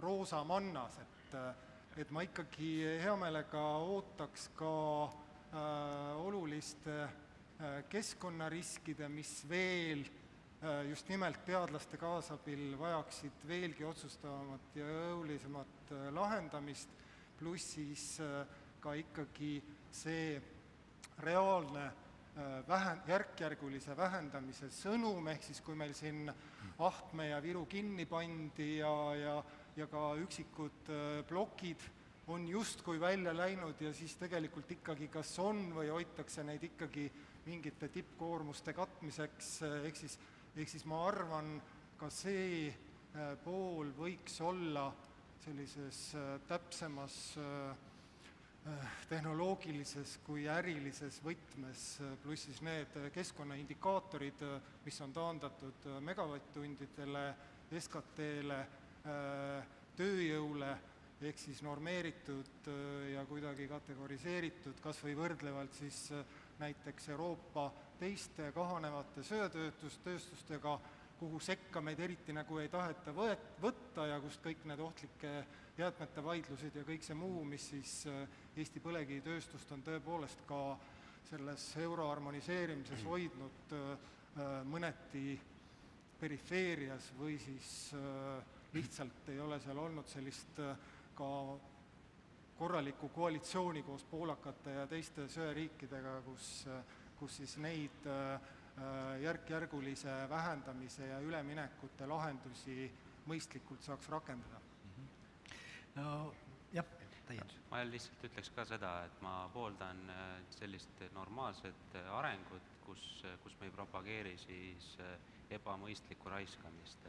roosamannas, et ma ikkagi hea meelega ootaks ka oluliste keskkonnariskide, mis veel just nimelt teadlaste kaasabil vajaksid veelgi otsustavamat ja jõulisemat lahendamist, pluss siis ka ikkagi see reaalne järkjärgulise vähendamise sõnum, ehk siis kui meil siin Ahtme ja Viru kinni pandi ja ka üksikud plokid on justkui välja läinud ja siis tegelikult ikkagi kas on või hoitakse neid ikkagi mingite tippkoormuste katmiseks, ehk siis ehk siis ma arvan, ka see pool võiks olla sellises täpsemas tehnoloogilises kui ärilises võtmes, pluss siis need keskkonnaindikaatorid, mis on taandatud megavatt-tundidele, SKT-le, tööjõule, ehk siis normeeritud ja kuidagi kategoriseeritud, kas või võrdlevalt siis näiteks Euroopa teiste kahanevate söetööstustega, kuhu sekka meid eriti nagu ei taheta võtta ja kust kõik need ohtlike jäätmete vaidlused ja kõik see muu, mis siis Eesti põlevkivitööstust on tõepoolest ka selles euro harmoniseerimises hoidnud mõneti perifeerias või siis lihtsalt ei ole seal olnud sellist ka korralikku koalitsiooni koos poolakate ja teiste söeriikidega, kus siis neid järk-järgulise vähendamise ja üleminekute lahendusi mõistlikult saaks rakendada. No jah, täiendus. Ma lihtsalt ütleks ka seda, et ma pooldan sellist normaalset arengut, kus me ei propageeri siis ebamõistlikku raiskamist,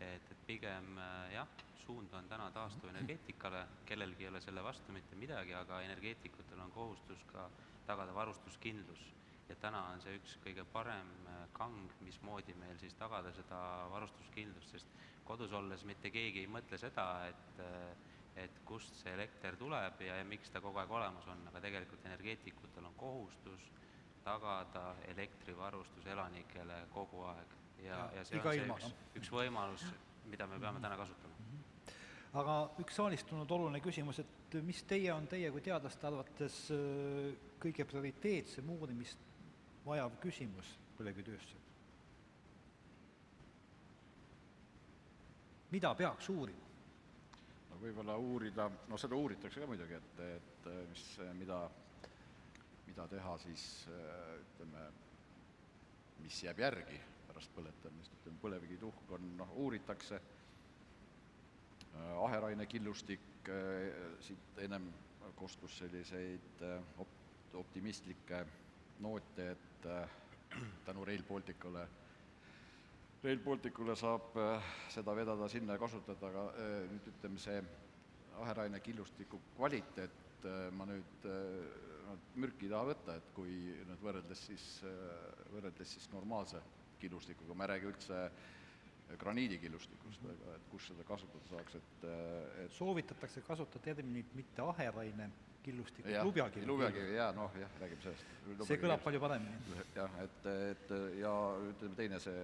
et pigem jah, suund on täna taastuvenergeetikale, kellelgi ei ole selle vastu mitte midagi, aga energeetikutel on kohustus ka tagada varustuskindlus. Ja täna on see üks kõige parem kang, mismoodi meil siis tagada seda varustuskindlust, sest kodus olles mitte keegi ei mõtle seda, et kust see elekter tuleb ja miks ta kogu aeg olemas on, aga tegelikult energeetikutel on kohustus tagada elektrivarustus elanikele kogu aeg. Ja see on see üks võimalus, mida me peame täna kasutama. Aga üks saalist tulnud oluline küsimus, et mis on teie kui teadlaste arvates kõige prioriteetsem uurimist vajav küsimus põlevkivitööstusel? Mida peaks uurima? No võib-olla uurida, no seda uuritakse ka muidugi, et mida teha siis, ütleme, mis jääb järgi pärast põletamist, ütleme, põlevkivituhk on, uuritakse, aheraine killustik, siit ennem kostus selliseid optimistlikke noote, et tänu Rail Balticule saab seda vedada sinna ja kasutada, aga nüüd ütleme see aheraine killustiku kvaliteet, ma nüüd mürki ei taha võtta, et kui nüüd võrreldes siis normaalse killustikuga, ma ei räägi üldse graniidikillustikust, et kus seda kasutada saaks, et soovitatakse kasutada terminit mitte aheraine killustik, lubjakivi. Jah, räägime sellest. See kõlab palju paremini. Jah, ja ütleme teine see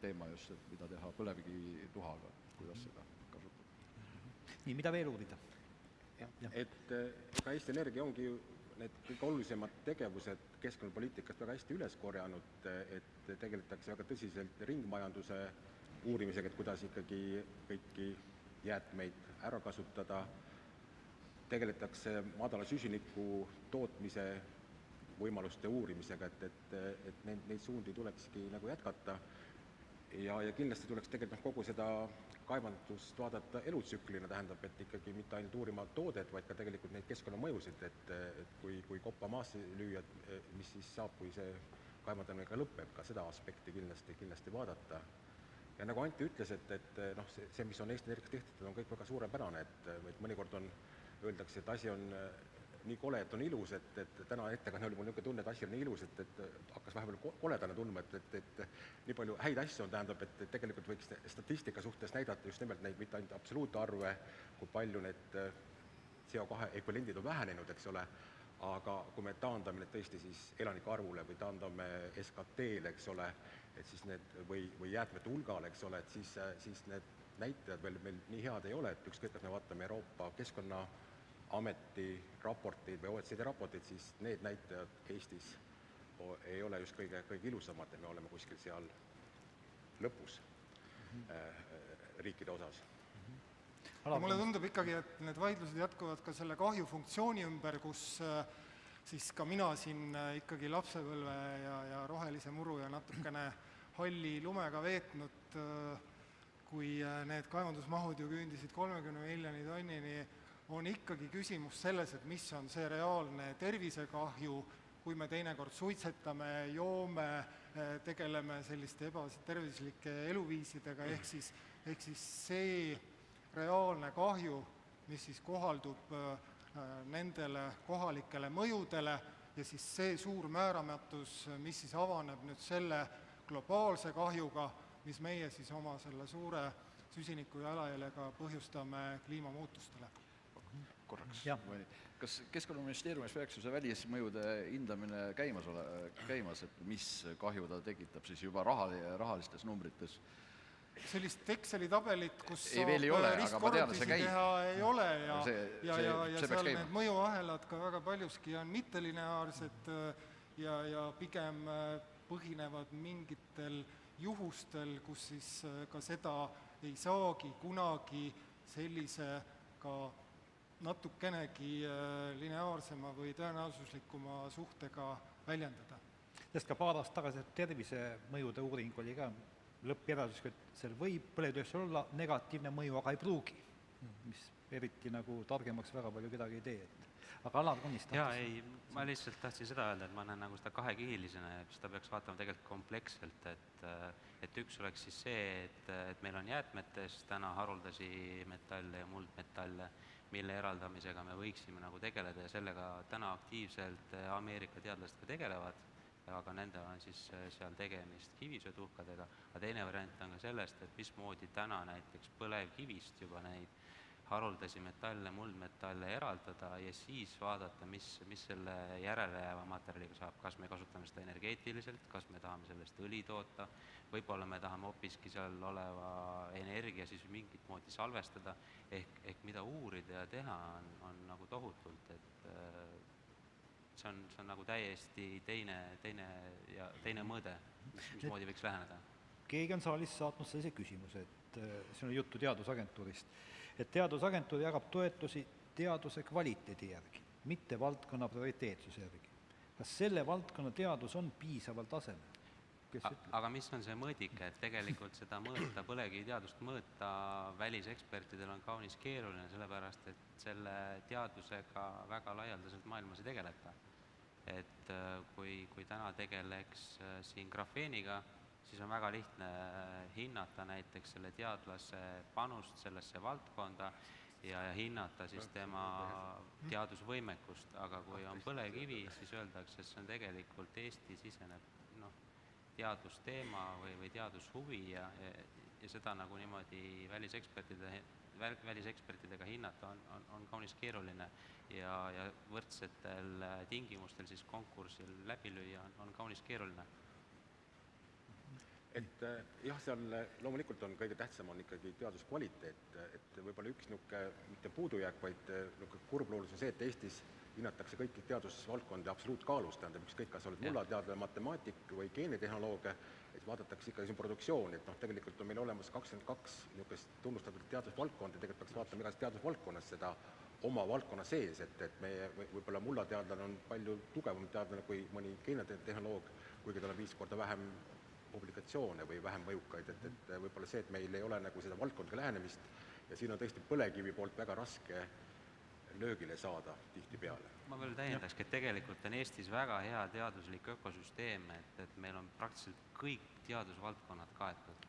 teema just, et mida teha põlevkivituhaga, kuidas seda kasutada. Nii, mida veel uurida? Et ka Eesti Energia ongi need kõige olulisemad tegevused keskkonnapoliitikast väga hästi üles korjanud, et tegeletakse väga tõsiselt ringmajanduse uurimisega, et kuidas ikkagi kõiki jäätmeid ära kasutada, tegeletakse madala süsiniku tootmise võimaluste uurimisega, et neid suundi tulekski nagu jätkata ja kindlasti tuleks tegelikult kogu seda kaevandust vaadata elutsüklina, tähendab, et ikkagi mitte ainult uurima toodet, vaid ka tegelikult neid keskkonnamõjusid, et kui koppa maasse lüüa, mis siis saab, kui see kaevandamine ka lõpeb, ka seda aspekti kindlasti vaadata. Ja nagu Anti ütles, et see, mis on Eesti Energias tehtud, on kõik väga suurepärane, et mõnikord öeldakse, et asi on nii kole, et on ilus, et täna ettekanne oli mul niisugune tunne, et asi on nii ilus, et hakkas vahepeal koledana tundma, et nii palju häid asju on, tähendab, et tegelikult võiks statistika suhtes näidata just nimelt neid mitte ainult absoluutarve, kui palju need CO2 ekvivalendid on vähenenud, eks ole, aga kui me taandame need tõesti siis elanike arvule või taandame SKT-le, eks ole, et siis need või jäätmete hulgale, eks ole, et siis need näitajad veel meil nii head ei ole, et ükskõik, kas me vaatame Euroopa Keskkonnaameti raportid või OECD raportid, siis need näitajad Eestis ei ole just kõige ilusamad ja me oleme kuskil seal lõpus riikide osas. Mulle tundub ikkagi, et need vaidlused jätkuvad ka selle kahjufunktsiooni ümber, kus siis ka mina siin ikkagi lapsepõlve ja rohelise muru ja natukene halli lumega veetnud, kui need kaevandusmahud ju küündisid 30 miljoni tonnini, on ikkagi küsimus selles, et mis on see reaalne tervisekahju, kui me teinekord suitsetame, joome, tegeleme selliste ebatervislike eluviisidega, ehk siis see reaalne kahju, mis siis kohaldub nendele kohalikele mõjudele ja siis see suur määramatus, mis siis avaneb nüüd selle globaalse kahjuga, mis meie siis oma selle suure süsiniku jalajäljega põhjustame kliimamuutustele. Korraks. Jah. Kas Keskkonnaministeeriumis peaks ju see välismõjude hindamine käimas, et mis kahju ta tekitab siis juba rahalistes numbrites? Sellist Exceli tabelit, kus Ei, veel ei ole, aga ma tean, et see käib. teha ei ole ja See seal peaks käima. need mõjuahelad ka väga paljuski on mittelineaarsed ja pigem põhinevad mingitel juhustel, kus siis ka seda ei saagi kunagi sellise ka natukenegi lineaarsema või tõenäosuslikuma suhtega väljendada. Sest ka paar aastat tagasi tervisemõjude uuring oli ka lõppjäreldus, et seal võib põlevkivitööstusel olla negatiivne mõju, aga ei pruugi, mis eriti nagu targemaks väga palju kedagi ei tee. Aga Alar Konist jaa, ei, ma lihtsalt tahtsin seda öelda, et ma näen nagu seda kahekihilisena ja seda peaks vaatama tegelikult kompleksselt, et üks oleks siis see, et meil on jäätmetes täna haruldasi metalle ja muldmetalle, mille eraldamisega me võiksime nagu tegeleda ja sellega täna aktiivselt Ameerika teadlased ka tegelevad, aga nendel on siis seal tegemist kivisöetuhkadega, aga teine variant on ka sellest, et mismoodi täna näiteks põlevkivist juba neid haruldasi metalle, muldmetalle eraldada ja siis vaadata, mis selle järelejääva materjaliga saab, kas me kasutame seda energeetiliselt, kas me tahame sellest õli toota, võib-olla me tahame hoopiski seal oleva energia siis mingit moodi salvestada, ehk mida uurida ja teha on nagu tohutult, et see on nagu täiesti teine mõõde, mismoodi võiks läheneda. Keegi on saalis saatnud sellise küsimuse, et siin on juttu teadusagentuurist, et teadusagentuur jagab toetusi teaduse kvaliteedi järgi, mitte valdkonna prioriteetsuse järgi. Kas selle valdkonna teadus on piisaval tasemel? Aga mis on see mõõdik, et tegelikult seda mõõta, põlevkiviteadust mõõta välisekspertidel on kaunis keeruline, sellepärast et selle teadusega väga laialdaselt maailmas ei tegeleta. Et kui täna tegeleks siin grafeeniga, siis on väga lihtne hinnata näiteks selle teadlase panust sellesse valdkonda ja hinnata siis tema teadusvõimekust, aga kui on põlevkivi, siis öeldakse, et see on tegelikult Eesti-sisene teadusteema või teadushuvi ja seda nagu niimoodi välisekspertidega hinnata on kaunis keeruline ja võrdsetel tingimustel siis konkursil läbi lüüa on kaunis keeruline. Et jah, seal loomulikult on kõige tähtsam on ikkagi teaduskvaliteet, et võib-olla üks mitte puudujääk, vaid kurbluulus on see, et Eestis hinnatakse kõiki teadusvaldkondi absoluutkaalus, tähendab ükskõik, kas oled mullateadlane, matemaatik või geenitehnoloogia, et vaadatakse ikkagi siin produktsiooni, et tegelikult on meil olemas 22 niisugust tunnustatud teadusvaldkondi, tegelikult peaks vaatama igas teadusvaldkonnas seda oma valdkonna sees, et meie võib-olla mullateadlane on palju tugevam teadlane kui mõni geenitehnoloog, kuigi tal on 5 korda vähem publikatsioone või vähem mõjukaid, et võib-olla see, et meil ei ole nagu seda valdkondade lähenemist ja siin on tõesti põlevkivi poolt väga raske löögile saada tihtipeale. Ma veel täiendakski, et tegelikult on Eestis väga hea teaduslik ökosüsteem, et meil on praktiliselt kõik teadusvaldkonnad kaetud.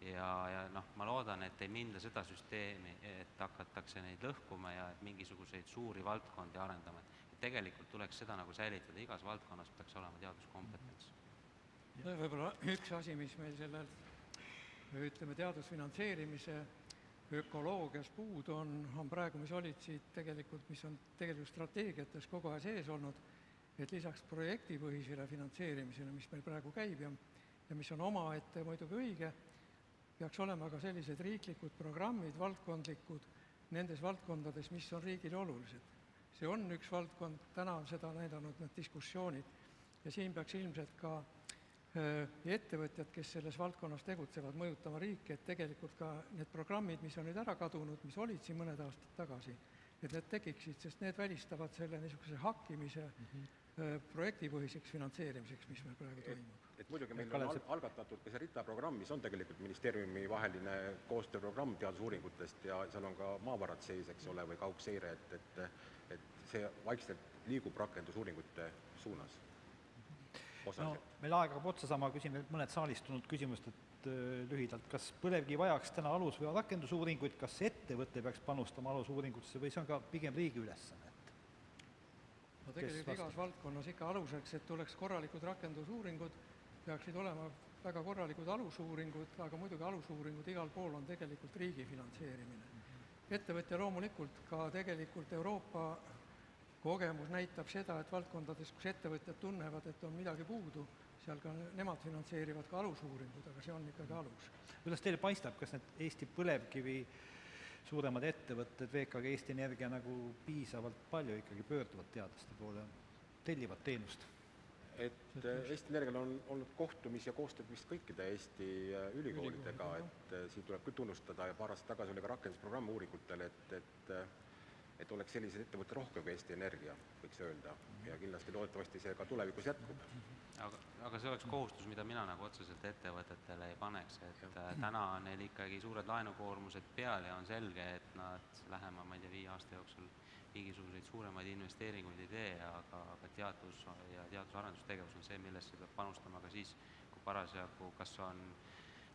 Ja ma loodan, et ei minda seda süsteemi, et hakatakse neid lõhkuma ja mingisuguseid suuri valdkondi arendama. Et tegelikult tuleks seda nagu säilitada, igas valdkonnas peaks olema teaduskompetents. Võib-olla üks asi, mis meil sellel, ütleme, teadusfinantseerimise ökoloogias puud on praegu, mis olid siit tegelikult, mis on tegelikult strateegiates kogu aeg sees olnud, et lisaks projektipõhisele finantseerimisele, mis meil praegu käib ja mis on omaette muidugi õige, peaks olema ka sellised riiklikud programmid, valdkondlikud, nendes valdkondades, mis on riigile olulised. See on üks valdkond, täna on seda näidanud need diskussioonid ja siin peaks ilmselt ka ettevõtjad, kes selles valdkonnas tegutsevad, mõjutama riiki, et tegelikult ka need programmid, mis on nüüd ära kadunud, mis olid siin mõned aastad tagasi, et need tekiksid, sest need välistavad selle niisuguse hakkimise projektipõhiseks finantseerimiseks, mis meil praegu toimub. Et muidugi meil on algatatud ka see RITA programm, mis on tegelikult ministeeriumi vaheline koostööprogramm teadusuuringutest ja seal on ka maavarad sees, eks ole, või kaugseire, et see vaikselt liigub rakendusuuringute suunas? no Osaliselt. meil aeg hakkab otsa saama, küsin veel mõned saalist tulnud küsimust, et lühidalt, kas põlevkivi vajaks täna alus- või rakendusuuringuid, kas ettevõte peaks panustama alusuuringutesse või see on ka pigem riigi ülesanne? no tegelikult igas valdkonnas ikka aluseks, et tuleks korralikud rakendusuuringud, peaksid olema väga korralikud alusuuringud, aga muidugi alusuuringud igal pool on tegelikult riigi finantseerimine. Ettevõtja loomulikult ka tegelikult Euroopa kogemus näitab seda, et valdkondades, kus ettevõtjad tunnevad, et on midagi puudu, seal ka nemad finantseerivad ka alusuuringud, aga see on ikkagi alus. Kuidas teile paistab, kas need Eesti Põlevkivi suuremad ettevõtted, VKG, Eesti Energia nagu piisavalt palju ikkagi pöörduvad teadlaste poole, tellivad teenust? Et Eesti Energial on olnud kohtumis- ja koostööd vist kõikide Eesti ülikoolidega, et siin tuleb küll tunnustada ja paar aastat tagasi oli ka rakendusprogramm uuringutel, et oleks selliseid ettevõtte rohkem kui Eesti Energia, võiks öelda, ja kindlasti loodetavasti see ka tulevikus jätkub. Aga see oleks kohustus, mida mina nagu otseselt ettevõtetele ei paneks, et täna on neil ikkagi suured laenukoormused peal ja on selge, et nad lähema, ma ei tea, 5 aasta jooksul mingisuguseid suuremaid investeeringuid ei tee, aga teadus- ja teadus-arendustegevus on see, millesse peab panustama ka siis, kui parasjagu kas on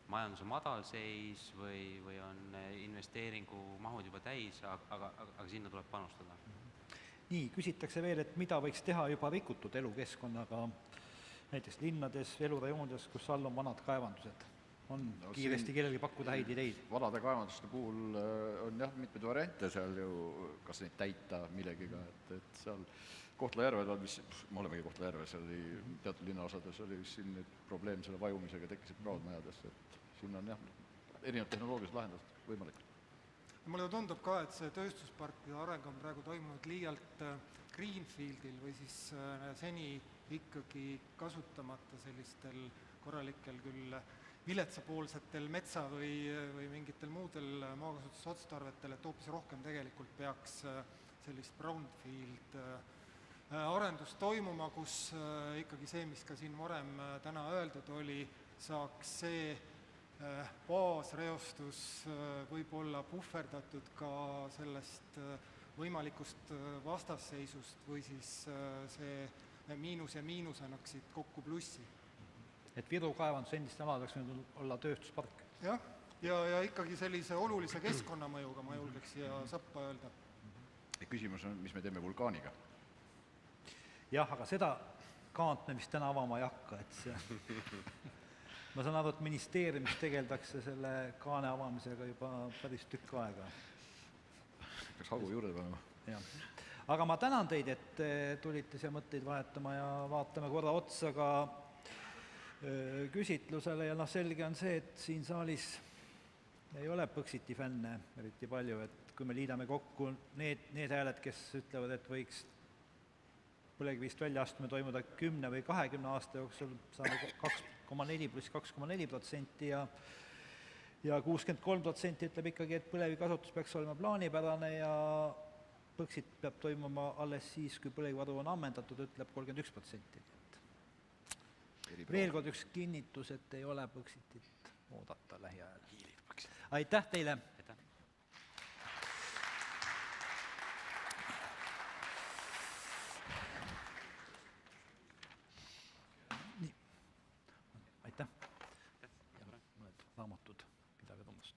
majanduse madalseis või on investeeringumahud juba täis, aga sinna tuleb panustada. Nii, küsitakse veel, et mida võiks teha juba rikutud elukeskkonnaga, näiteks linnades, elurajoonides, kus all on vanad kaevandused. On No kiiresti siin- kellelgi pakkuda häid ideid? vanade kaevanduste puhul on jah, mitmeid variante seal ju, kas neid täita millegiga, et seal Kohtla-Järvel on vist, me olemegi Kohtla-Järves, oli teatud linnaosades oli vist siin nüüd probleem selle vajumisega, tekkisid praadmajadesse, et siin on jah, erinevad tehnoloogilised lahendused võimalik. mulle tundub ka, et see tööstusparkide areng on praegu toimunud liialt greenfieldil või siis seni ikkagi kasutamata sellistel korralikel küll viletsapoolsetel metsa- või mingitel muudel maakasutusotstarvetel, et hoopis rohkem tegelikult peaks sellist brownfield arendust toimuma, kus ikkagi see, mis ka siin varem täna öeldud oli, saaks see baasreostus võib-olla puhverdatud ka sellest võimalikust vastasseisust või siis see miinus ja miinus annaksid kokku plussi. Et Viru kaevandus endistel aladel võiks nüüd olla tööstuspark? Jah, ja ikkagi sellise olulise keskkonnamõjuga, ma julgeks siia sappa öelda. Küsimus on, mis me teeme vulkaaniga? Jah, aga seda kaant me vist täna avama ei hakka, et see ma saan aru, et ministeeriumis tegeldakse selle kaane avamisega juba päris tükk aega. Peaks hagu juurde panema. Jah. Aga ma tänan teid, et tulite siia mõtteid vahetama ja vaatame korra otsa ka küsitlusele ja selge on see, et siin saalis ei ole Põxiti fänne eriti palju, et kui me liidame kokku need hääled, kes ütlevad, et võiks põlevkivist väljaastumine toimuda 10 või 20 aasta jooksul, saame 2,4 pluss 2,4% ja 63% ütleb ikkagi, et põlevkivi kasutus peaks olema plaanipärane ja Põxit peab toimuma alles siis, kui põlevkivivaru on ammendatud, ütleb 31%. Veel kord üks kinnitus, et ei ole Põxitit oodata lähiajal. Aitäh teile! Aitäh! Nii. Aitäh! Ja mõned raamatud, pidage tunnust.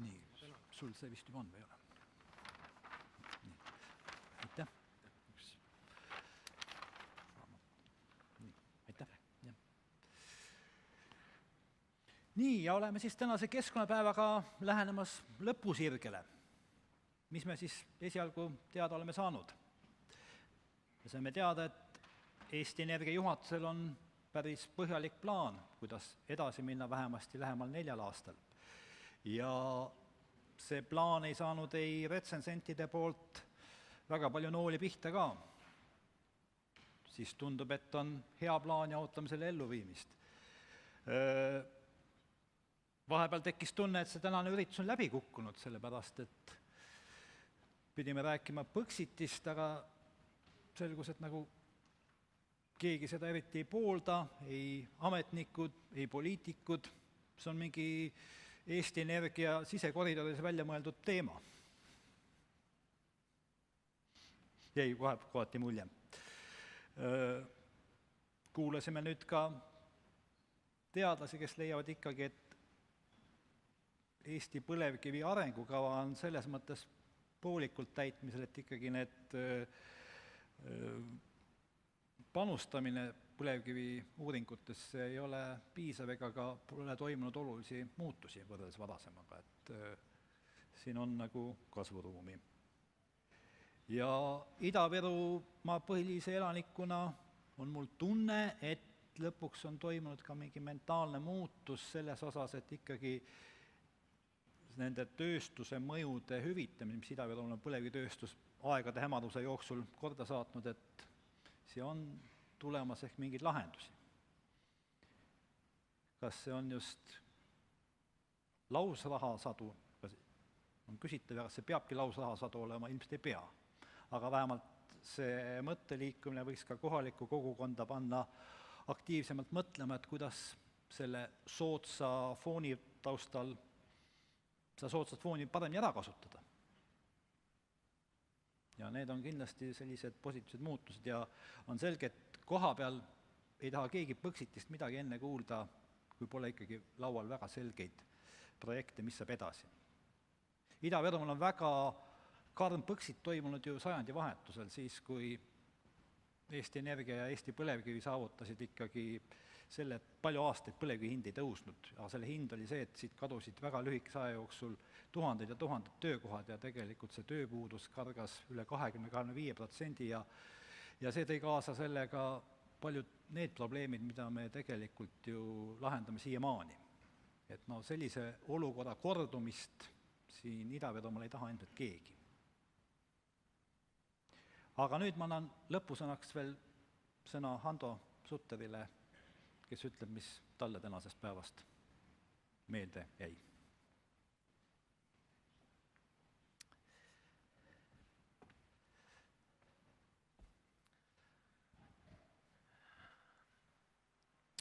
Nii, sul see vist juba on või ei ole? Nii. Aitäh! Nii, aitäh! Ja. Nii, ja oleme siis tänase keskkonnapäevaga lähenemas lõpusirgele. Mis me siis esialgu teada oleme saanud? Me saime teada, et Eesti Energia juhatusel on päris põhjalik plaan, kuidas edasi minna vähemasti lähemal 4 aastal. Ja see plaan ei saanud ei retsensentide poolt väga palju nooli pihta ka. Siis tundub, et on hea plaan ja ootame selle elluviimist. Vahepeal tekkis tunne, et see tänane üritus on läbi kukkunud, sellepärast et pidime rääkima Põxitist, aga selgus, et nagu keegi seda eriti ei poolda, ei ametnikud, ei poliitikud, see on mingi Eesti Energia sisekoridoris välja mõeldud teema. Jäi kohati mulje. Kuulasime nüüd ka teadlasi, kes leiavad ikkagi, et Eesti põlevkivi arengukava on selles mõttes poolikult täitmisel, et ikkagi need panustamine põlevkivi uuringutesse ei ole piisav ega ka pole toimunud olulisi muutusi võrreldes varasemaga, et siin on nagu kasvuruumi. Ja Ida-Virumaa põhilise elanikuna on mul tunne, et lõpuks on toimunud ka mingi mentaalne muutus selles osas, et ikkagi nende tööstuse mõjude hüvitamine, mis Ida-Virumaal on põlevkivitööstus aegade hämaruse jooksul korda saatnud, et see on tulemas ehk mingeid lahendusi. Kas see on just lausrahasadu, on küsitav, kas see peabki lausrahasadu olema, ilmselt ei pea. Aga vähemalt see mõtteliikumine võiks ka kohalikku kogukonda panna aktiivsemalt mõtlema, et kuidas selle soodsa fooni taustal seda soodsat fooni paremini ära kasutada. Ja need on kindlasti sellised positiivsed muutused ja on selge, et koha peal ei taha keegi Põxitist midagi enne kuulda, kui pole ikkagi laual väga selgeid projekte, mis saab edasi. Ida-Virumaal on väga karm Põxit toimunud ju sajandi vahetusel, siis kui Eesti Energia ja Eesti Põlevkivi saavutasid ikkagi selle, et palju aastaid põlevkivi hind ei tõusnud, aga selle hind oli see, et siit kadusid väga lühikese aja jooksul tuhanded ja tuhanded töökohad ja tegelikult see tööpuudus kargas üle 20–25% ja see tõi kaasa sellega paljud need probleemid, mida me tegelikult ju lahendame siiamaani. Et no sellise olukorra kordumist siin Ida-Virumaal ei taha endalt keegi. Aga nüüd ma annan lõpusõnaks veel sõna Hando Sutterile, kes ütleb, mis talle tänasest päevast meelde jäi.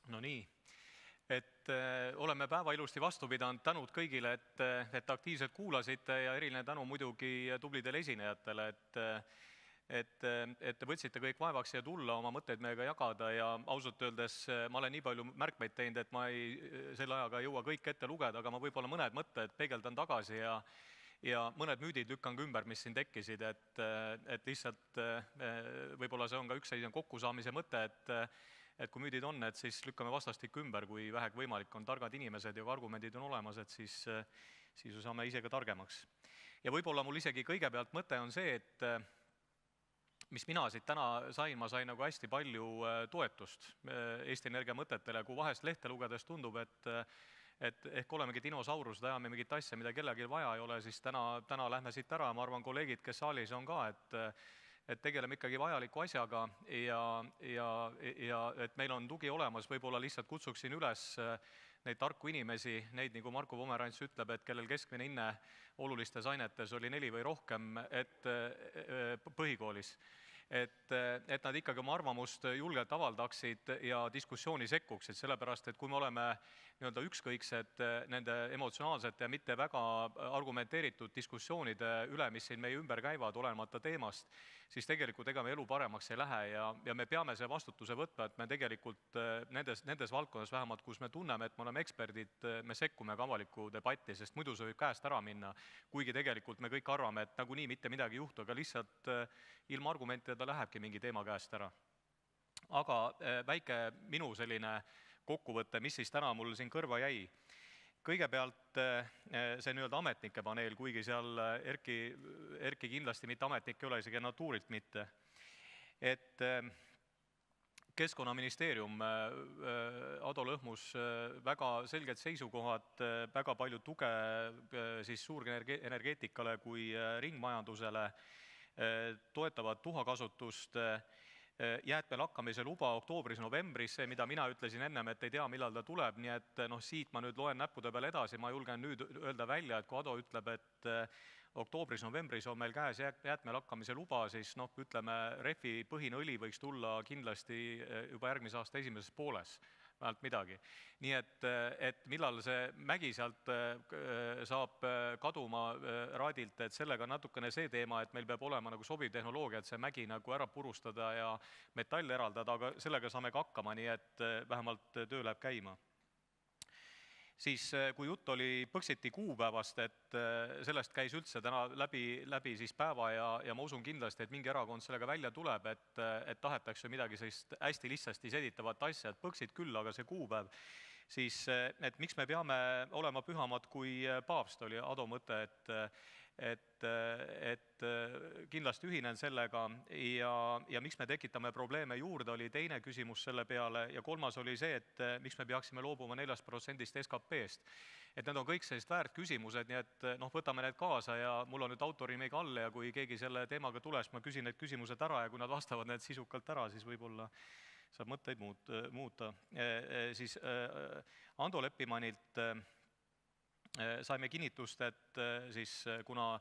No nii, et oleme päeva ilusti vastu pidanud, tänud kõigile, et aktiivselt kuulasite ja eriline tänu muidugi tublidele esinejatele, et te võtsite kõik vaevaks siia tulla, oma mõtteid meiega jagada ja ausalt öeldes ma olen nii palju märkmeid teinud, et ma selle ajaga ei jõua kõik ette lugeda, aga ma võib-olla mõned mõtted peegeldan tagasi ja mõned müüdid lükkan ümber, mis siin tekkisid, et lihtsalt võib-olla see on ka üks selline kokkusaamise mõte, et kui müüdid on, et siis lükkame vastastikku ümber, kui vähegi võimalik on targad inimesed ja kui argumendid on olemas, et siis ju saame ise ka targemaks. Ja võib-olla mul isegi kõigepealt mõte on see, et mis mina siit täna sain, ma sain nagu hästi palju toetust Eesti Energia mõtetele, kui vahest lehte lugedes tundub, et ehk olemegi dinosaurused, ajame mingit asja, mida kellelgi vaja ei ole, siis täna lähme siit ära, ma arvan, kolleegid, kes saalis on ka, et tegeleme ikkagi vajaliku asjaga ja et meil on tugi olemas, võib-olla lihtsalt kutsuksin üles neid tarku inimesi, neid, nagu Marko Pomerants ütleb, et kellel keskmine hinne olulistes ainetes oli 4 või rohkem põhikoolis, et nad ikkagi oma arvamust julgelt avaldaksid ja diskussiooni sekkuksid, sellepärast et kui me oleme nii-öelda ükskõiksed nende emotsionaalsete ja mitte väga argumenteeritud diskussioonide üle, mis siin meie ümber käivad, olenemata teemast, siis tegelikult ega me elu paremaks ei lähe ja me peame selle vastutuse võtma, et me tegelikult nendes valdkondades vähemalt, kus me tunneme, et me oleme eksperdid, me sekkume ka avalikku debatti, sest muidu see võib käest ära minna, kuigi tegelikult me kõik arvame, et nagunii mitte midagi ei juhtu, aga lihtsalt ilma argumentideta lähebki mingi teema käest ära. Aga väike minu selline kokkuvõte, mis siis täna mul siin kõrva jäi. Kõigepealt see nii-öelda ametnike paneel, kuigi seal Erki kindlasti mitte ametnik ei ole, isegi natuurilt mitte. Et Keskkonnaministeerium, Ado Lõhmus, väga selged seisukohad, väga palju tuge siis suurenergeetikale kui ringmajandusele, toetavad tuhakasutust, jäätmelakkamise luba oktoobris-novembris, see, mida mina ütlesin ennem, et ei tea, millal ta tuleb, nii et siit ma nüüd loen näppude peal edasi, ma julgen nüüd öelda välja, et kui Ado ütleb, et oktoobris-novembris on meil käes jäätmelakkamise luba, siis ütleme, rehvi põhine õli võiks tulla kindlasti juba järgmise aasta esimeses pooles. vähemalt midagi. Nii et millal see mägi sealt saab kaduma raadilt, et sellega on natukene see teema, et meil peab olema nagu sobiv tehnoloogia, et see mägi nagu ära purustada ja metall eraldada, aga sellega saame ka hakkama, nii et vähemalt töö läheb käima. Siis kui jutt oli Põxiti kuupäevast, et sellest käis üldse täna läbi siis päeva ja ma usun kindlasti, et mingi erakond sellega välja tuleb, et tahetakse midagi sellist hästi lihtsasti seditavat asja, et Põxit küll, aga see kuupäev, siis et miks me peame olema pühamad kui paavst, oli Ado mõte, et kindlasti ühinen sellega ja miks me tekitame probleeme juurde, oli teine küsimus selle peale ja kolmas oli see, et miks me peaksime loobuma 4% SKP-st. Et need on kõik sellised väärt küsimused, nii et võtame need kaasa ja mul on nüüd autorimi ka all ja kui keegi selle teemaga tuleb, siis ma küsin need küsimused ära ja kui nad vastavad need sisukalt ära, siis võib-olla saab mõtteid muuta. Siis Ando Leppimannilt saime kinnitust, et siis kuna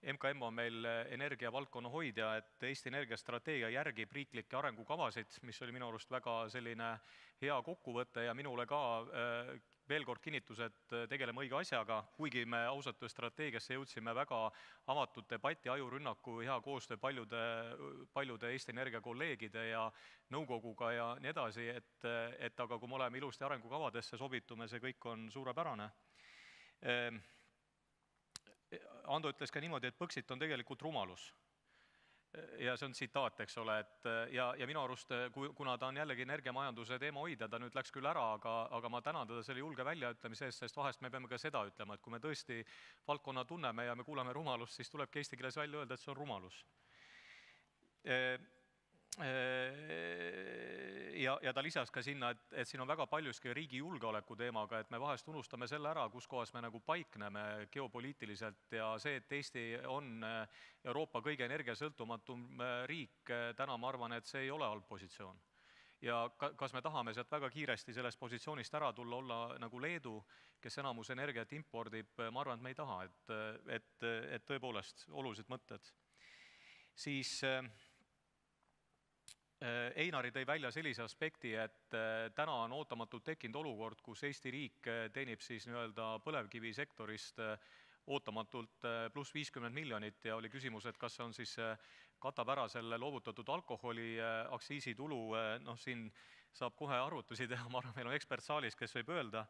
MKM on meil energiavaldkonna hoidja, et Eesti Energia strateegia järgib riiklikke arengukavasid, mis oli minu arust väga selline hea kokkuvõte ja minule ka veel kord kinnitus, et tegeleme õige asjaga, kuigi me ausalt strateegiasse jõudsime väga avatud debati, ajurünnaku, hea koostöö paljude Eesti Energia kolleegide ja nõukoguga ja nii edasi, et aga kui me oleme ilusti arengukavadesse sobitume, see kõik on suurepärane. Ando ütles ka niimoodi, et Põxit on tegelikult rumalus. Ja see on tsitaat, eks ole, ja minu arust, kuna ta on jällegi energiamajanduse teema hoidja, ta nüüd läks küll ära, aga ma tänan teda selle julge väljaütlemise eest, sest vahest me peame ka seda ütlema, et kui me tõesti valdkonna tunneme ja me kuuleme rumalust, siis tulebki eesti keeles välja öelda, et see on rumalus. Ja ta lisas ka sinna, et siin on väga paljuski riigi julgeoleku teemaga, et me vahest unustame selle ära, kus kohas me nagu paikneme geopoliitiliselt ja see, et Eesti on Euroopa kõige energiasõltumatum riik, täna ma arvan, et see ei ole halb positsioon. Ja kas me tahame sealt väga kiiresti sellest positsioonist ära tulla, olla nagu Leedu, kes enamus energiat impordib, ma arvan, et me ei taha, et tõepoolest olulised mõtted. Siis Einari tõi välja sellise aspekti, et täna on ootamatult tekkinud olukord, kus Eesti riik teenib siis nii-öelda põlevkivisektorist ootamatult pluss 50 miljonit ja oli küsimus, et kas see on siis, katab ära selle loovutatud alkoholi aktsiisitulu, siin saab kohe arvutusi teha, ma arvan, meil on ekspert saalis, kes võib öelda,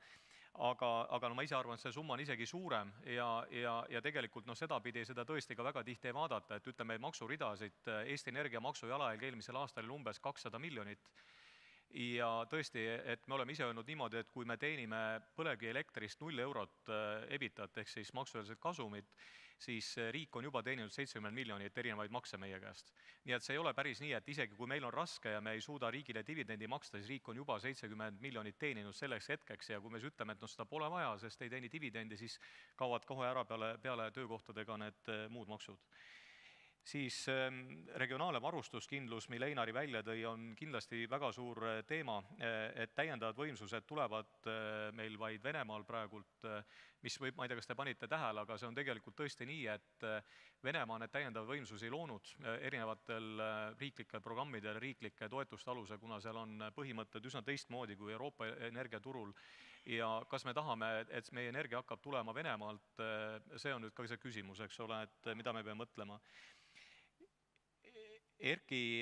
aga ma ise arvan, et see summa on isegi suurem ja tegelikult sedapidi seda tõesti ka väga tihti ei vaadata, et ütleme, maksuridasid Eesti Energia maksu jalajälg eelmisel aastal oli umbes 200 miljonit ja tõesti, et me oleme ise öelnud niimoodi, et kui me teenime põlevkivielektrist 0 eurot EBITat ehk siis maksuväliselt kasumit, siis riik on juba teeninud 70 miljonit erinevaid makse meie käest. Nii et see ei ole päris nii, et isegi kui meil on raske ja me ei suuda riigile dividendi maksta, siis riik on juba 70 miljonit teeninud selleks hetkeks ja kui me ütleme, et seda pole vaja, sest ei teeni dividendi, siis kaovad kohe ära peale töökohtadega need muud maksud. Siis regionaalne varustuskindlus, mille Einari välja tõi, on kindlasti väga suur teema, et täiendavad võimsused tulevad meil vaid Venemaal praegult, mis võib, ma ei tea, kas te panite tähele, aga see on tegelikult tõesti nii, et Venemaa need täiendavad võimsusi loonud erinevatel riiklikel programmidel, riiklike toetuste alusel, kuna seal on põhimõtted üsna teistmoodi kui Euroopa energiaturul ja kas me tahame, et meie energia hakkab tulema Venemaalt, see on nüüd ka see küsimus, eks ole, et mida me peame mõtlema. Erki